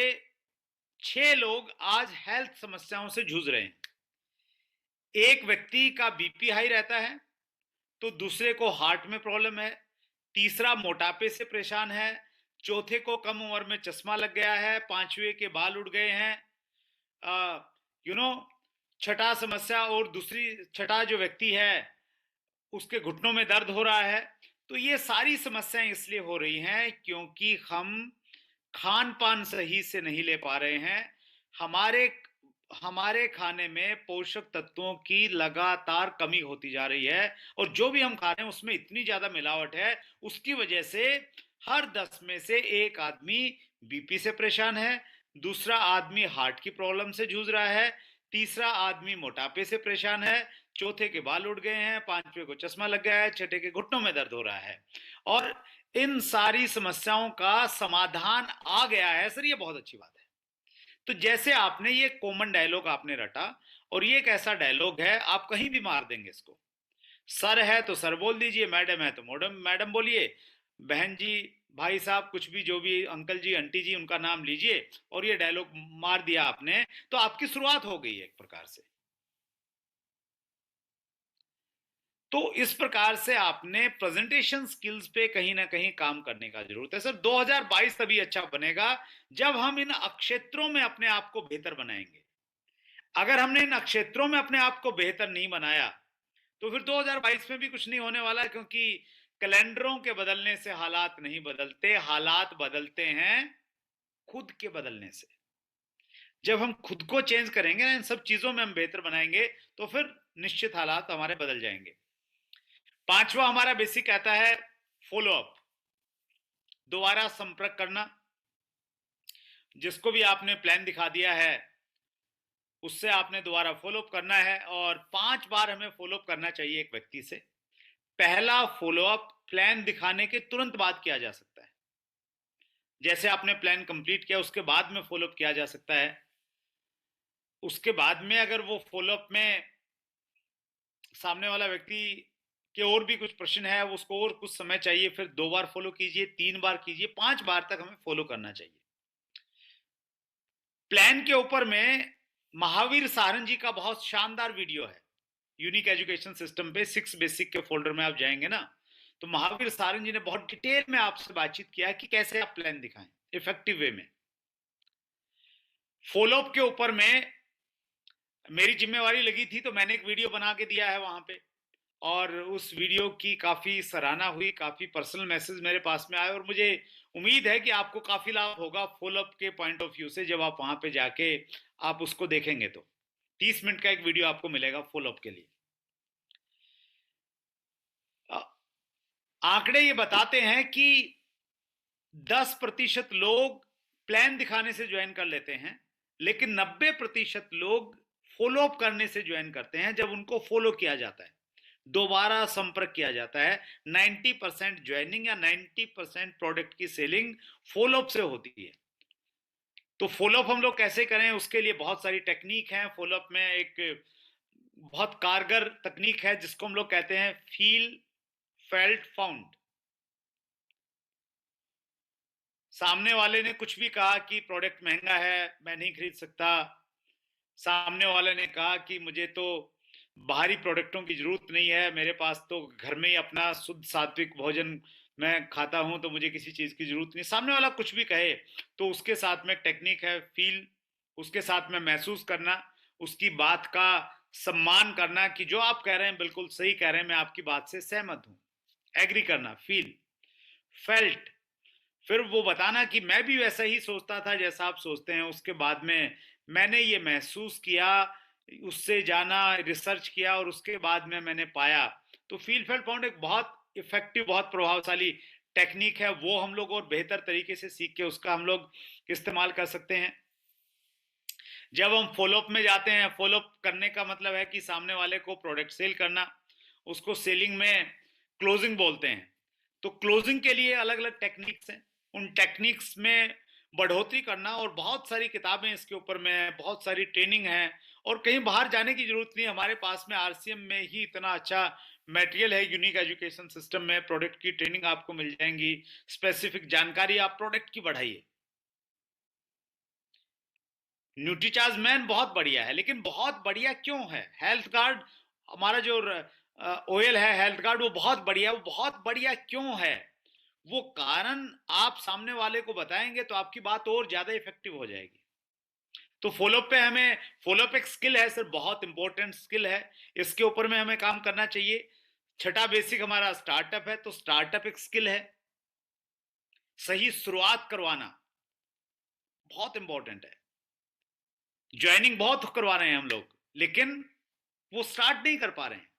6 लोग आज हेल्थ समस्याओं से जूझ रहे हैं। एक व्यक्ति का बीपी हाई रहता है, तो दूसरे को हार्ट में प्रॉब्लम है, तीसरा मोटापे से परेशान है, चौथे को कम उम्र में चश्मा लग गया है, पांचवे के बाल उड़ गए हैं, छठा समस्या और छठा जो व्यक्ति है उसके घुटनों में दर्द हो रहा है। तो ये सारी समस्याएं इसलिए हो रही हैं क्योंकि हम खान पान सही से नहीं ले पा रहे हैं। हमारे खाने में पोषक तत्वों की लगातार कमी होती जा रही है और जो भी हम खा रहे हैं उसमें इतनी ज्यादा मिलावट है, उसकी वजह से हर 10 में से एक आदमी बीपी से परेशान है, दूसरा आदमी हार्ट की प्रॉब्लम से जूझ रहा है, तीसरा आदमी मोटापे से परेशान है, चौथे के बाल उड़ गए हैं, पांचवे को चश्मा लग गया है, छठे के घुटनों में दर्द हो रहा है। और इन सारी समस्याओं का समाधान आ गया है सर, ये बहुत अच्छी बात है। तो जैसे आपने ये कॉमन डायलॉग आपने रटा और ये एक ऐसा डायलॉग है आप कहीं भी मार देंगे इसको। सर है तो सर बोल दीजिए, मैडम है तो मैडम बोलिए, बहन जी, भाई साहब, कुछ भी, जो भी, अंकल जी, आंटी जी, उनका नाम लीजिए और ये डायलॉग मार दिया आपने, तो आपकी शुरुआत हो गई है एक प्रकार से। तो इस प्रकार से आपने प्रेजेंटेशन स्किल्स पे कहीं ना कहीं काम करने का जरूरत है सर। 2022 तभी अच्छा बनेगा जब हम इन अक्षेत्रों में अपने आप को बेहतर बनाएंगे। अगर हमने इन अक्षेत्रों में अपने आप को बेहतर नहीं बनाया तो फिर 2022 में भी कुछ नहीं होने वाला, क्योंकि कैलेंडरों के बदलने से हालात नहीं बदलते, हालात बदलते हैं खुद के बदलने से। जब हम खुद को चेंज करेंगे ना, इन सब चीजों में हम बेहतर बनाएंगे, तो फिर निश्चित हालात हमारे बदल जाएंगे। 5वां हमारा बेसिक कहता है फॉलो अप, दोबारा संपर्क करना। जिसको भी आपने प्लान दिखा दिया है उससे आपने दोबारा फॉलो अप करना है, और 5 बार हमें फॉलो अप करना चाहिए एक व्यक्ति से। पहला फॉलो अप प्लान दिखाने के तुरंत बाद किया जा सकता है। जैसे आपने प्लान कंप्लीट किया उसके बाद में फॉलो अप किया जा सकता है। उसके बाद में अगर वो फॉलो अप में सामने वाला व्यक्ति के और भी कुछ प्रश्न है, उसको और कुछ समय चाहिए, फिर 2 बार फॉलो कीजिए, 3 बार कीजिए, 5 बार तक हमें फॉलो करना चाहिए। प्लान के ऊपर में महावीर सारन जी का बहुत शानदार वीडियो है यूनिक एजुकेशन सिस्टम पे 6 बेसिक के फोल्डर में आप जाएंगे ना, तो महावीर सारन जी ने बहुत डिटेल में आपसे बातचीत किया है कि कैसे आप प्लान दिखाएं इफेक्टिव वे में। फॉलोअप के ऊपर में मेरी जिम्मेवारी लगी थी, तो मैंने एक वीडियो बना के दिया है वहां पे, और उस वीडियो की काफी सराहना हुई, काफी पर्सनल मैसेज मेरे पास में आए, और मुझे उम्मीद है कि आपको काफी लाभ होगा फॉलोअप के पॉइंट ऑफ व्यू से। जब आप वहां पे जाके आप उसको देखेंगे तो 30 मिनट का एक वीडियो आपको मिलेगा फॉलोअप के लिए। आंकड़े ये बताते हैं कि 10% लोग प्लान दिखाने से ज्वाइन कर लेते हैं, लेकिन 90% लोग फॉलोअप करने से ज्वाइन करते हैं जब उनको फॉलो किया जाता है, दोबारा संपर्क किया जाता है। 90% ज्वाइनिंग या 90% प्रोडक्ट की सेलिंग फॉलोअप से होती है। तो फॉलोअप हम लोग कैसे करें, उसके लिए बहुत सारी टेक्निक है। फॉलोअप में एक बहुत कारगर तकनीक है जिसको हम लोग कहते हैं फील फेल्ट फाउंड। सामने वाले ने कुछ भी कहा कि प्रोडक्ट महंगा है, मैं नहीं खरीद सकता, सामने वाले ने कहा कि मुझे तो बाहरी प्रोडक्टों की जरूरत नहीं है, मेरे पास तो घर में ही अपना शुद्ध सात्विक भोजन मैं खाता हूं, तो मुझे किसी चीज की जरूरत नहीं। सामने वाला कुछ भी कहे तो उसके साथ में टेक्निक है फील, उसके साथ में महसूस करना, उसकी बात का सम्मान करना कि जो आप कह रहे हैं बिल्कुल सही कह रहे हैं, मैं आपकी बात से सहमत हूं, एग्री करना फील। फेल्ट, फिर वो बताना कि मैं भी वैसा ही सोचता था जैसा आप सोचते हैं, उसके बाद में मैंने ये महसूस किया, उससे जाना, रिसर्च किया, और उसके बाद में मैंने पाया। तो फील फेल्ट फाउंड एक बहुत इफेक्टिव, बहुत प्रभावशाली टेक्निक है। वो हम लोग और बेहतर तरीके से सीख के उसका हम लोग इस्तेमाल कर सकते हैं। जब हम फॉलोअप में जाते हैं, फॉलोअप करने का मतलब है कि सामने वाले को प्रोडक्ट सेल करना, उसको सेलिंग में क्लोजिंग बोलते हैं। तो क्लोजिंग के लिए अलग अलग टेक्निक्स हैं, उन टेक्निक्स में बढ़ोतरी करना, और बहुत सारी किताबें इसके ऊपर में, बहुत सारी ट्रेनिंग है, और कहीं बाहर जाने की जरूरत नहीं। हमारे पास में आरसीएम में ही इतना अच्छा मटेरियल है, यूनिक एजुकेशन सिस्टम में प्रोडक्ट की ट्रेनिंग आपको मिल जाएंगी, स्पेसिफिक जानकारी आप प्रोडक्ट की बढ़ाइए। न्यूट्रीचार्ज मैन बहुत बढ़िया है, लेकिन बहुत बढ़िया क्यों है? हेल्थ गार्ड, हमारा जो ऑयल है हेल्थ गार्ड, वो बहुत बढ़िया, वो बहुत बढ़िया क्यों है? वो कारण आप सामने वाले को बताएंगे तो आपकी बात और ज्यादा इफेक्टिव हो जाएगी। तो फॉलोअप पे हमें, फॉलोअप एक स्किल है सर, बहुत इंपॉर्टेंट स्किल है, इसके ऊपर में हमें काम करना चाहिए। छठा बेसिक हमारा स्टार्टअप है, तो स्टार्टअप एक स्किल है। सही शुरुआत करवाना बहुत इंपॉर्टेंट है। ज्वाइनिंग बहुत करवा रहे हैं हम लोग, लेकिन वो स्टार्ट नहीं कर पा रहे हैं,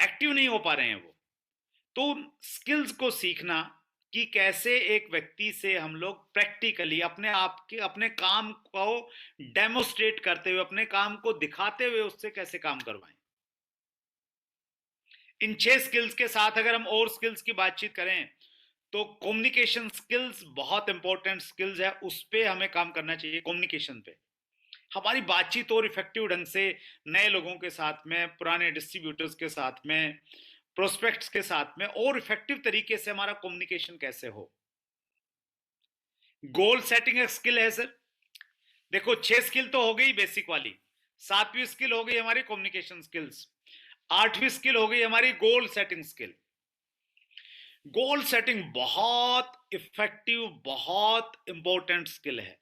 एक्टिव नहीं हो पा रहे हैं वो। तो स्किल्स को सीखना कि कैसे एक व्यक्ति से हम लोग प्रैक्टिकली अपने आप के, अपने काम को डेमोस्ट्रेट करते हुए, अपने काम को दिखाते हुए उससे कैसे काम करवाएं। इन 6 स्किल्स के साथ अगर हम और स्किल्स की बातचीत करें तो कम्युनिकेशन स्किल्स बहुत इंपॉर्टेंट स्किल्स है, उस पर हमें काम करना चाहिए। कम्युनिकेशन पे हमारी बातचीत और इफेक्टिव ढंग से नए लोगों के साथ में, पुराने डिस्ट्रीब्यूटर्स के साथ में, प्रोस्पेक्ट्स के साथ में और इफेक्टिव तरीके से हमारा कम्युनिकेशन कैसे हो। गोल सेटिंग एक स्किल है सर। देखो 6 स्किल तो हो गई बेसिक वाली, 7वीं स्किल हो गई हमारी कम्युनिकेशन स्किल्स, 8वीं स्किल हो गई हमारी goal setting skill. Goal setting बहुत इफेक्टिव, बहुत इंपॉर्टेंट स्किल है।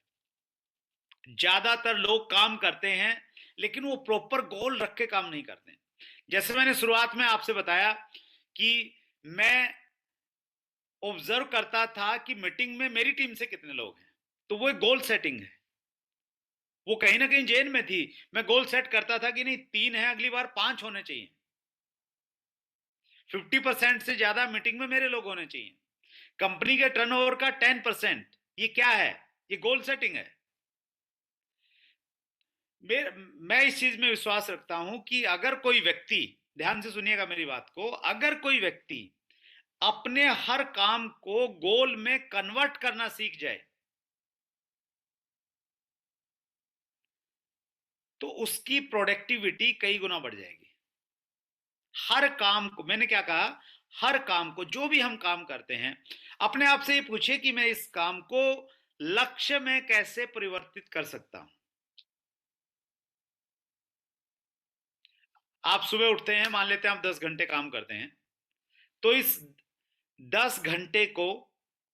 ज्यादातर लोग काम करते हैं लेकिन वो प्रॉपर गोल रख के काम नहीं करते। जैसे मैंने शुरुआत में आपसे बताया कि मैं ऑब्जर्व करता था कि मीटिंग में मेरी टीम से कितने लोग हैं, तो वो एक गोल सेटिंग है। वो कहीं ना कहीं जेन में थी, मैं गोल सेट करता था कि नहीं 3 है, अगली बार 5 होने चाहिए, 50% से ज्यादा मीटिंग में मेरे लोग होने चाहिए, कंपनी के टर्नओवर का 10%। ये क्या है? ये गोल सेटिंग है। मैं इस चीज में विश्वास रखता हूं कि अगर कोई व्यक्ति, ध्यान से सुनिएगा मेरी बात को, अगर कोई व्यक्ति अपने हर काम को गोल में कन्वर्ट करना सीख जाए तो उसकी प्रोडक्टिविटी कई गुना बढ़ जाएगी। हर काम को, मैंने क्या कहा, हर काम को, जो भी हम काम करते हैं, अपने आप से ये पूछिए कि मैं इस काम को लक्ष्य में कैसे परिवर्तित कर सकता हूं। आप सुबह उठते हैं, मान लेते हैं आप 10 घंटे काम करते हैं, तो इस 10 घंटे को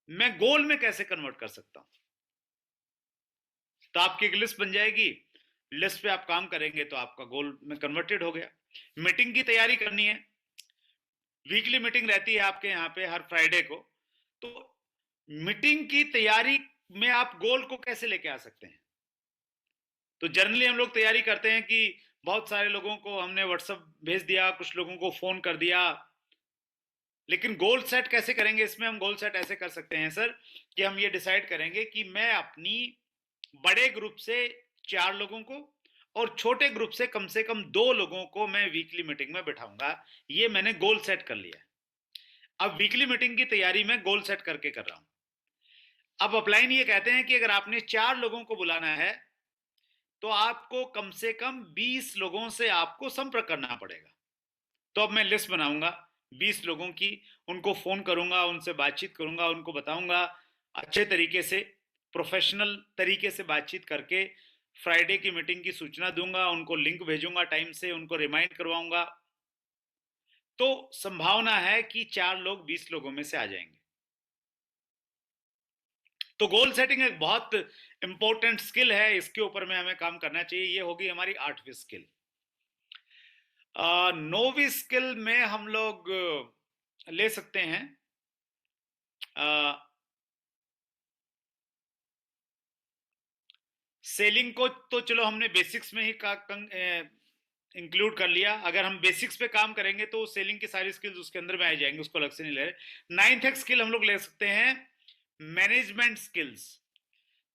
मैं गोल में कैसे कन्वर्ट कर सकता हूं। तो आपकी एक लिस्ट बन जाएगी, लिस्ट पे आप काम करेंगे तो आपका गोल में कन्वर्टेड हो गया। मीटिंग की तैयारी करनी है, वीकली मीटिंग रहती है आपके यहाँ पे हर फ्राइडे को, तो मीटिंग की तैयारी में आप गोल को कैसे लेके आ सकते हैं। तो जनरली हम लोग तैयारी करते हैं कि बहुत सारे लोगों को हमने व्हाट्सएप भेज दिया, कुछ लोगों को फोन कर दिया, लेकिन गोल सेट कैसे करेंगे। इसमें हम गोल सेट ऐसे कर सकते हैं सर कि हम ये डिसाइड करेंगे कि मैं अपनी बड़े ग्रुप से 4 लोगों को और छोटे ग्रुप से कम 2 लोगों को मैं वीकली मीटिंग में बिठाऊंगा। ये मैंने गोल सेट कर लिया है। अब वीकली मीटिंग की तैयारी में गोल सेट करके कर रहा हूं। अब अपलाइन ये कहते हैं कि अगर आपने 4 लोगों को बुलाना है तो आपको कम से कम 20 लोगों से आपको संपर्क करना पड़ेगा। तो अब मैं लिस्ट बनाऊंगा 20 लोगों की, उनको फोन करूंगा, उनसे बातचीत करूंगा, उनको बताऊंगा अच्छे तरीके से, प्रोफेशनल तरीके से बातचीत करके फ्राइडे की मीटिंग की सूचना दूंगा, उनको लिंक भेजूंगा टाइम से, उनको रिमाइंड करवाऊंगा। तो संभावना है कि 4 लोग 20 लोगों में से आ जाएंगे। तो गोल सेटिंग एक बहुत इंपॉर्टेंट स्किल है, इसके ऊपर में हमें काम करना चाहिए। ये होगी हमारी 8वीं स्किल। 9वीं स्किल में हम लोग ले सकते हैं सेलिंग को। तो चलो हमने बेसिक्स में ही इंक्लूड कर लिया। अगर हम बेसिक्स पे काम करेंगे तो सेलिंग की सारी स्किल्स उसके अंदर में आ जाएंगे, उसको अलग से नहीं ले रहे। 9th स्किल हम लोग ले सकते हैं मैनेजमेंट स्किल्स।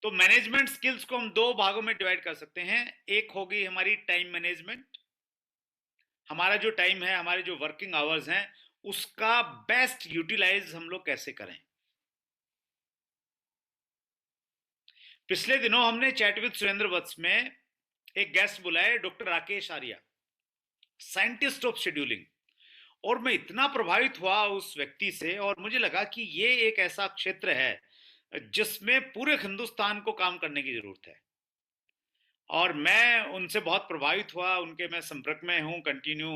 तो मैनेजमेंट स्किल्स को हम 2 भागों में डिवाइड कर सकते हैं। एक होगी हमारी टाइम मैनेजमेंट, हमारा जो टाइम है, हमारे जो वर्किंग आवर्स हैं, उसका बेस्ट यूटिलाइज हम लोग कैसे करें। पिछले दिनों हमने चैट विद सुरेंद्र वत्स में एक गेस्ट बुलाए, doctor Rakesh Arya, scientist of scheduling. और मैं इतना प्रभावित हुआ उस व्यक्ति से, और मुझे लगा कि ये एक ऐसा क्षेत्र है जिसमें पूरे हिंदुस्तान को काम करने की जरूरत है। और मैं उनसे बहुत प्रभावित हुआ, उनके मैं संपर्क में हूं कंटिन्यू,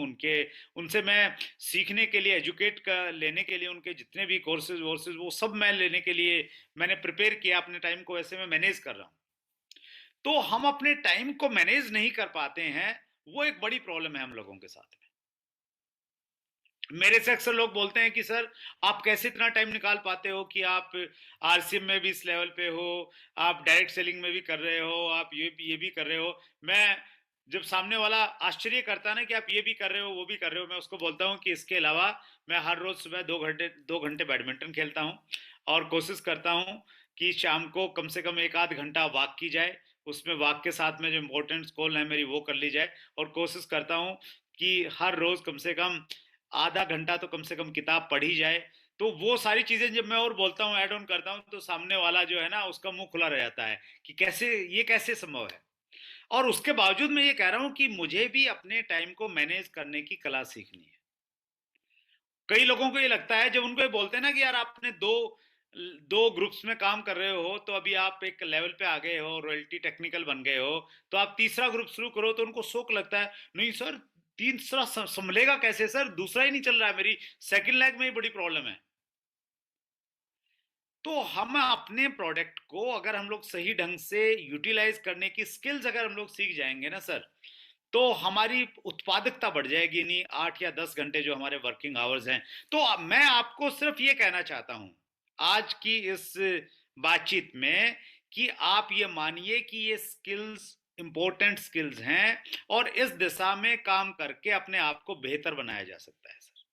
उनसे मैं सीखने के लिए, एजुकेट लेने के लिए, उनके जितने भी कोर्सेज वोर्सेज वो सब मैं लेने के लिए मैंने प्रिपेयर किया अपने टाइम को, ऐसे मैं मैनेज कर रहा हूं। तो हम अपने टाइम को मैनेज नहीं कर पाते हैं, वो एक बड़ी प्रॉब्लम है हम लोगों के साथ में। मेरे से अक्सर लोग बोलते हैं कि सर आप कैसे इतना टाइम निकाल पाते हो कि आप आरसीएम में भी इस लेवल पे हो, आप डायरेक्ट सेलिंग में भी कर रहे हो, आप ये भी कर रहे हो। मैं जब सामने वाला आश्चर्य करता है ना कि आप ये भी कर रहे हो वो भी कर रहे हो, मैं उसको बोलता हूँ कि इसके अलावा मैं हर रोज सुबह 2 घंटे बैडमिंटन खेलता हूँ और कोशिश करता हूँ कि शाम को कम से कम 1 आध घंटा वॉक की जाए, उसमें वॉक के साथ में जो इंपॉर्टेंट कॉल है मेरी वो कर ली जाए, और कोशिश करता हूँ कि हर रोज कम से कम आधा घंटा तो कम से कम किताब पढ़ी जाए। तो वो सारी चीजें जब मैं और बोलता हूँ, ऐड ऑन करता हूँ, तो सामने वाला जो है ना उसका मुंह खुला रह जाता है कि ये कैसे संभव है। और उसके बावजूद मैं ये कह रहा हूँ कि मुझे भी अपने टाइम को मैनेज करने की कला सीखनी है। कई लोगों को ये लगता है जब उनको ये बोलते हैं ना कि यार आपने दो ग्रुप्स में काम कर रहे हो, तो अभी आप एक लेवल पे आ गए हो, रॉयल्टी टेक्निकल बन गए हो, तो आप तीसरा ग्रुप शुरू करो। तो उनको शौक लगता है, नहीं सर तीसरा संभलेगा कैसे सर, दूसरा ही नहीं चल रहा है, मेरी सेकंड लेग में ही बड़ी प्रॉब्लम है। तो हम अपने प्रोडक्ट को अगर हम लोग सही ढंग से यूटिलाइज करने की स्किल्स अगर हम लोग सीख जाएंगे ना सर, तो हमारी उत्पादकता बढ़ जाएगी। नहीं 8 या 10 घंटे जो हमारे वर्किंग आवर्स हैं। तो मैं आपको सिर्फ ये कहना चाहता हूं आज की इस बातचीत में कि आप ये मानिए कि ये स्किल्स इंपॉर्टेंट स्किल्स हैं और इस दिशा में काम करके अपने आप को बेहतर बनाया जा सकता है सर।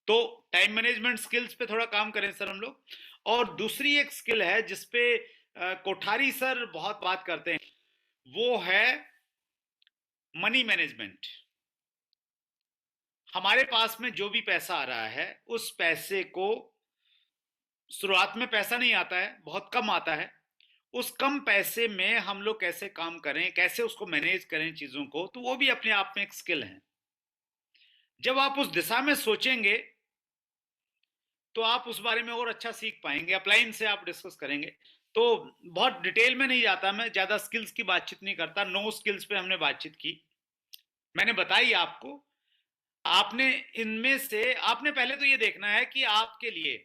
तो टाइम मैनेजमेंट स्किल्स पे थोड़ा काम करें सर हम लोग। और दूसरी एक स्किल है जिसपे कोठारी सर बहुत बात करते हैं, वो है मनी मैनेजमेंट। हमारे पास में जो भी पैसा आ रहा है, उस पैसे को, शुरुआत में पैसा नहीं आता है, बहुत कम आता है, उस कम पैसे में हम लोग कैसे काम करें, कैसे उसको मैनेज करें चीजों को, तो वो भी अपने आप में एक स्किल है। जब आप उस दिशा में सोचेंगे तो आप उस बारे में और अच्छा सीख पाएंगे। अपलाइन से आप डिस्कस करेंगे तो बहुत डिटेल में नहीं जाता, मैं ज्यादा स्किल्स की बातचीत नहीं करता। 9 स्किल्स पे हमने बातचीत की, मैंने बताई आपको। आपने इनमें से आपने पहले तो ये देखना है कि आपके लिए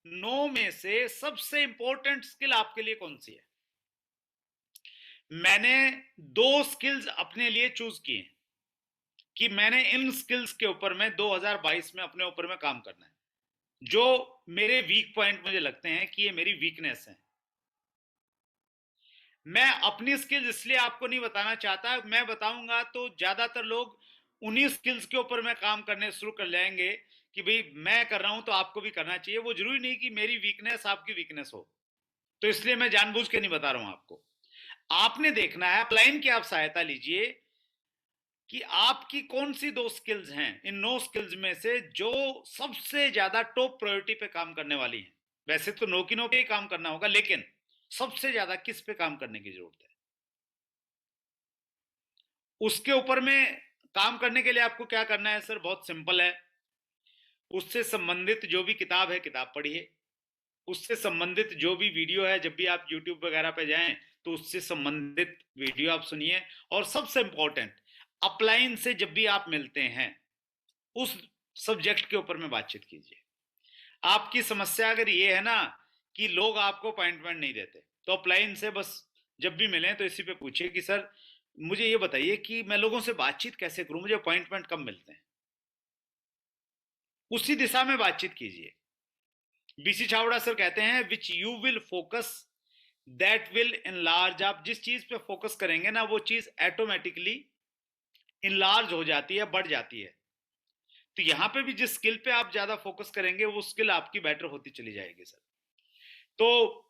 9 में से सबसे इंपॉर्टेंट स्किल आपके लिए कौन सी है। मैंने 2 स्किल्स अपने लिए चूज किए कि मैंने इन स्किल्स के ऊपर में 2022 में अपने ऊपर में काम करना है, जो मेरे वीक पॉइंट मुझे लगते हैं कि ये मेरी वीकनेस है। मैं अपनी स्किल्स इसलिए आपको नहीं बताना चाहता, मैं बताऊंगा तो ज्यादातर लोग उन्हीं स्किल्स के ऊपर में काम करने शुरू कर जाएंगे कि भाई मैं कर रहा हूं तो आपको भी करना चाहिए। वो जरूरी नहीं कि मेरी वीकनेस आपकी वीकनेस हो, तो इसलिए मैं जानबूझ के नहीं बता रहा हूं आपको। आपने देखना है, अपलाइन की आप सहायता लीजिए कि आपकी कौन सी 2 स्किल्स हैं इन 9 स्किल्स में से जो सबसे ज्यादा टॉप प्रायोरिटी पे काम करने वाली हैं। वैसे तो 9 की 9 पे ही काम करना होगा, लेकिन सबसे ज्यादा किस पे काम करने की जरूरत है, उसके ऊपर में काम करने के लिए आपको क्या करना है सर? बहुत सिंपल है। उससे संबंधित जो भी किताब है, किताब पढ़िए। उससे संबंधित जो भी वीडियो है, जब भी आप YouTube वगैरह पे जाएं तो उससे संबंधित वीडियो आप सुनिए। और सबसे इंपॉर्टेंट, अपलाइन से जब भी आप मिलते हैं उस सब्जेक्ट के ऊपर में बातचीत कीजिए। आपकी समस्या अगर ये है ना कि लोग आपको अपॉइंटमेंट नहीं देते, तो अपलाइन से बस जब भी मिलें तो इसी पे पूछिए कि सर मुझे ये बताइए कि मैं लोगों से बातचीत कैसे करूं, मुझे अपॉइंटमेंट कब मिलते हैं। उसी दिशा में बातचीत कीजिए। बीसी छावड़ा सर कहते हैं which you will focus that will enlarge. आप जिस चीज पे फोकस करेंगे ना वो चीज ऑटोमेटिकली इनलार्ज हो जाती है, बढ़ जाती है। तो यहां पे भी जिस स्किल पे आप ज्यादा फोकस करेंगे वो स्किल आपकी बेटर होती चली जाएगी सर। तो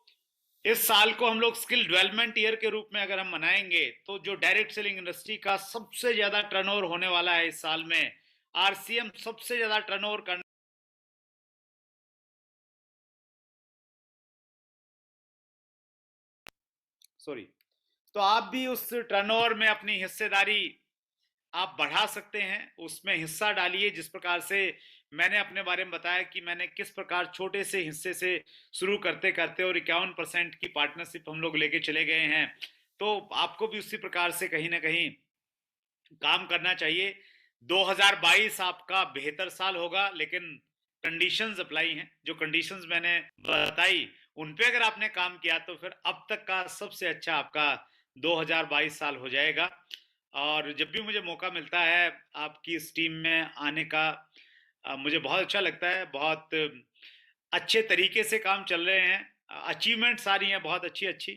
इस साल को हम लोग स्किल डेवलपमेंट ईयर के रूप में अगर हम मनाएंगे तो जो डायरेक्ट सेलिंग इंडस्ट्री का सबसे ज्यादा टर्नओवर होने वाला है इस साल में, आरसीएम सबसे ज्यादा टर्नओवर करने तो आप भी उस टर्नओवर में अपनी हिस्सेदारी आप बढ़ा सकते हैं, उसमें हिस्सा डालिए। जिस प्रकार से मैंने अपने बारे में बताया कि मैंने किस प्रकार छोटे से हिस्से से शुरू करते करते और 51% की पार्टनरशिप हम लोग लेके चले गए हैं, तो आपको भी उसी प्रकार से कहीं ना कहीं काम करना चाहिए। 2022 आपका बेहतर साल होगा, लेकिन कंडीशंस अप्लाई हैं। जो कंडीशंस मैंने बताई उन पे अगर आपने काम किया तो फिर अब तक का सबसे अच्छा आपका 2022 साल हो जाएगा। और जब भी मुझे मौका मिलता है आपकी इस टीम में आने का, मुझे बहुत अच्छा लगता है। बहुत अच्छे तरीके से काम चल रहे हैं, अचीवमेंट सारी हैं बहुत अच्छी अच्छी।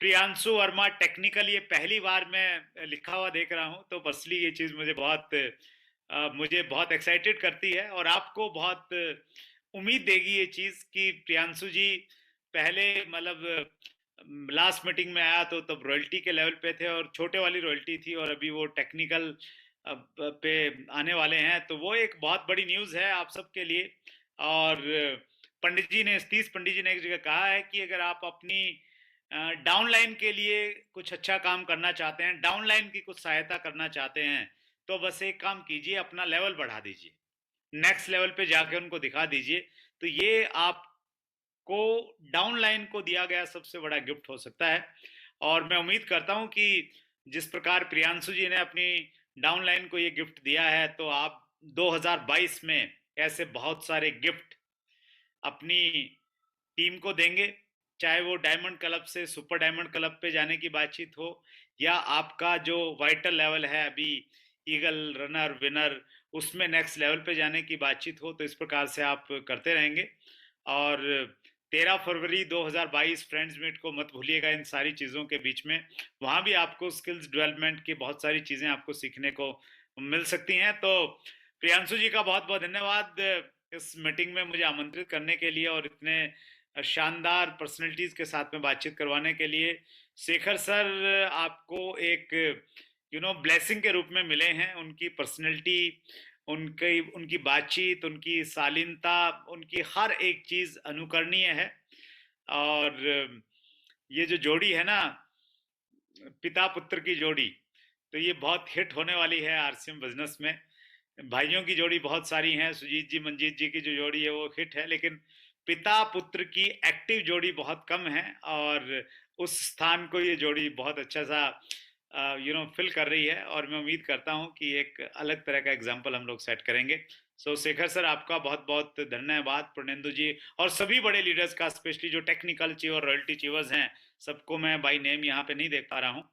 प्रियांशु वर्मा टेक्निकल, ये पहली बार मैं लिखा हुआ देख रहा हूं, तो पर्सनली ये चीज मुझे बहुत एक्साइटेड करती है और आपको बहुत उम्मीद देगी ये चीज कि प्रियांशु जी पहले मतलब लास्ट मीटिंग में आया तो तब रॉयल्टी के लेवल पे थे और छोटे वाली रॉयल्टी थी, और अभी वो टेक्निकल पे आने वाले हैं, तो वो एक बहुत बड़ी न्यूज है आप सबके लिए। और सतीश पंडित जी ने एक जगह कहा है कि अगर आप अपनी डाउनलाइन के लिए कुछ अच्छा काम करना चाहते हैं, डाउनलाइन की कुछ सहायता करना चाहते हैं, तो बस एक काम कीजिए, अपना लेवल बढ़ा दीजिए, नेक्स्ट लेवल पे जाके उनको दिखा दीजिए। तो ये आपको डाउनलाइन को दिया गया सबसे बड़ा गिफ्ट हो सकता है। और मैं उम्मीद करता हूं कि जिस प्रकार प्रियांशु जी ने अपनी डाउनलाइन को ये गिफ्ट दिया है, तो आप 2022 में ऐसे बहुत सारे गिफ्ट अपनी टीम को देंगे, चाहे वो डायमंड क्लब से सुपर डायमंड क्लब पे जाने की बातचीत हो, या आपका जो वाइटल लेवल है अभी ईगल रनर विनर उसमें नेक्स्ट लेवल पे जाने की बातचीत हो। तो इस प्रकार से आप करते रहेंगे। और 13 फरवरी 2022 फ्रेंड्स मीट को मत भूलिएगा इन सारी चीज़ों के बीच में। वहाँ भी आपको स्किल्स डेवलपमेंट की बहुत सारी चीज़ें आपको सीखने को मिल सकती हैं। तो प्रियांशु जी का बहुत बहुत धन्यवाद इस मीटिंग में मुझे आमंत्रित करने के लिए और इतने शानदार पर्सनैलिटीज के साथ में बातचीत करवाने के लिए। शेखर सर आपको एक ब्लेसिंग के रूप में मिले हैं। उनकी पर्सनैलिटी, उनकी बातचीत, उनकी शालीनता, उनकी हर एक चीज अनुकरणीय है। और ये जो जोड़ी है ना, पिता पुत्र की जोड़ी, तो ये बहुत हिट होने वाली है आरसीएम बिजनेस में। भाइयों की जोड़ी बहुत सारी हैं, सुजीत जी मंजीत जी की जो जोड़ी है वो हिट है, लेकिन पिता पुत्र की एक्टिव जोड़ी बहुत कम है, और उस स्थान को ये जोड़ी बहुत अच्छा सा फिल कर रही है, और मैं उम्मीद करता हूं कि एक अलग तरह का एग्जाम्पल हम लोग सेट करेंगे। सो शेखर सर, आपका बहुत बहुत धन्यवाद, प्रणेंदु जी और सभी बड़े लीडर्स का, स्पेशली जो टेक्निकल चीवर रॉयल्टी चीवर्स हैं, सबको मैं बाय नेम यहाँ पे नहीं देख पा रहा हूँ,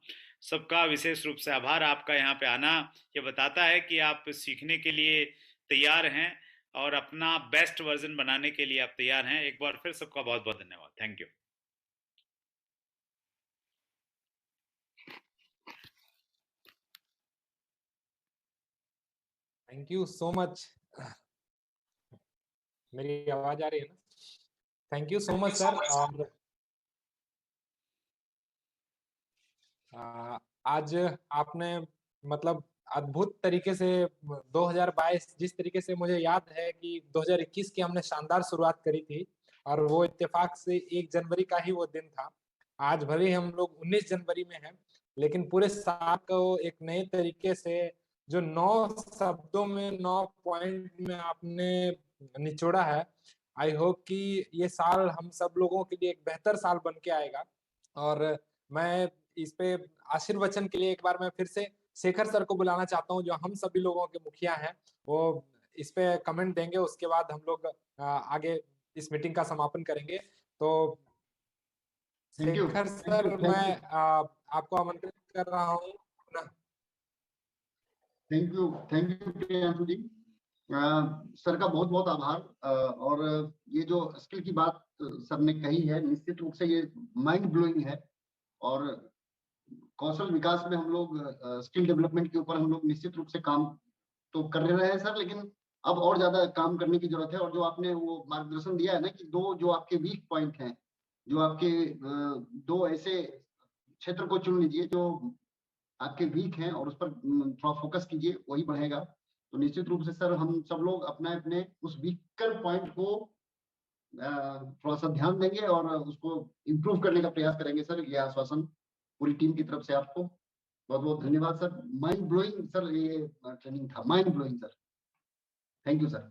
सबका विशेष रूप से आभार। आपका यहाँ पे आना ये बताता है कि आप सीखने के लिए तैयार हैं और अपना बेस्ट वर्जन बनाने के लिए आप तैयार हैं। एक बार फिर सबका बहुत बहुत धन्यवाद। Thank you. Thank you so much. मेरी आवाज आ रही है ना? Thank you so much sir. और आज आपने मतलब अद्भुत तरीके से 2022, जिस तरीके से मुझे याद है कि 2021 की हमने शानदार शुरुआत करी थी, और वो इत्तेफाक से 1 जनवरी का ही वो दिन था। आज भले ही हम लोग 19 जनवरी में हैं, लेकिन पूरे साल को एक नए तरीके से जो 9 शब्दों में 9 पॉइंट में आपने निचोड़ा है। आई होप कि ये साल हम सब लोगों के लिए एक बेहतर साल बन के आएगा। और मैं इस पे आशीर्वचन के लिए एक बार मैं फिर से शेखर सर को बुलाना चाहता हूँ, जो हम सभी लोगों के मुखिया हैं। वो इस पे कमेंट देंगे, उसके बाद हम लोग आगे इस मीटिंग का समापन करेंगे। तो शेखर सर, मैं आपको आमंत्रित कर रहा हूँ। Thank you Priyanshu ji. Sir का बहुत बहुत आभार। और ये जो स्किल की बात सर ने कही है, निश्चित रूप से ये माइंड ब्लोइंग है। और कौशल विकास में हम लोग स्किल डेवलपमेंट के ऊपर हम लोग निश्चित रूप से काम तो कर रहे हैं सर, लेकिन अब और ज्यादा काम करने की जरूरत है। और जो आपने वो मार्गदर्शन दिया है ना कि 2 जो आपके वीक पॉइंट हैं, जो आपके 2 ऐसे क्षेत्र को चुन लीजिए जो आपके वीक हैं और उस पर थोड़ा फोकस कीजिए, वही बढ़ेगा। तो निश्चित रूप से सर हम सब लोग अपने अपने उस वीकर पॉइंट को थोड़ा सा ध्यान देंगे और उसको इम्प्रूव करने का प्रयास करेंगे सर। ये आश्वासन पूरी टीम की तरफ से आपको बहुत बहुत धन्यवाद सर। माइंड ब्लोइंग सर ये ट्रेनिंग था, mind blowing sir. Thank you sir.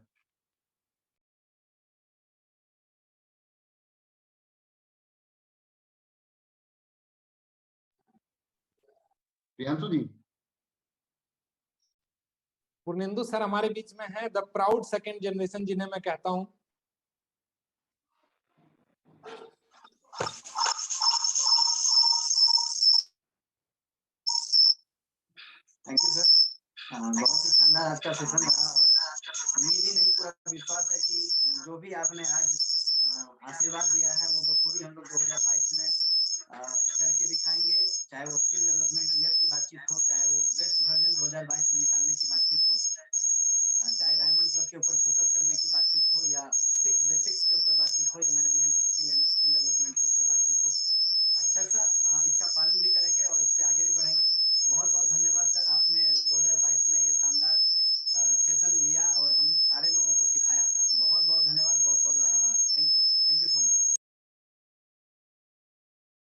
Priyanshu ji. Purnendu sir हमारे बीच में है, द प्राउड सेकंड जनरेशन जिन्हें मैं कहता हूँ। Thank you sir. बहुत ही शानदार आज का सेशन रहा, और उम्मीद ही नहीं, पूरा विश्वास है कि जो भी आपने आज आशीर्वाद दिया है वो बखूबी हम लोग 2022 में करके दिखाएंगे। चाहे वो स्किल डेवलपमेंट ईयर की बातचीत हो, चाहे वो बेस्ट वर्जन 2022 में निकालने की बातचीत हो, चाहे डायमंड क्लब के ऊपर फोकस करने की बातचीत हो, या 6 बेसिक्स के ऊपर बातचीत हो, या मैनेजमेंट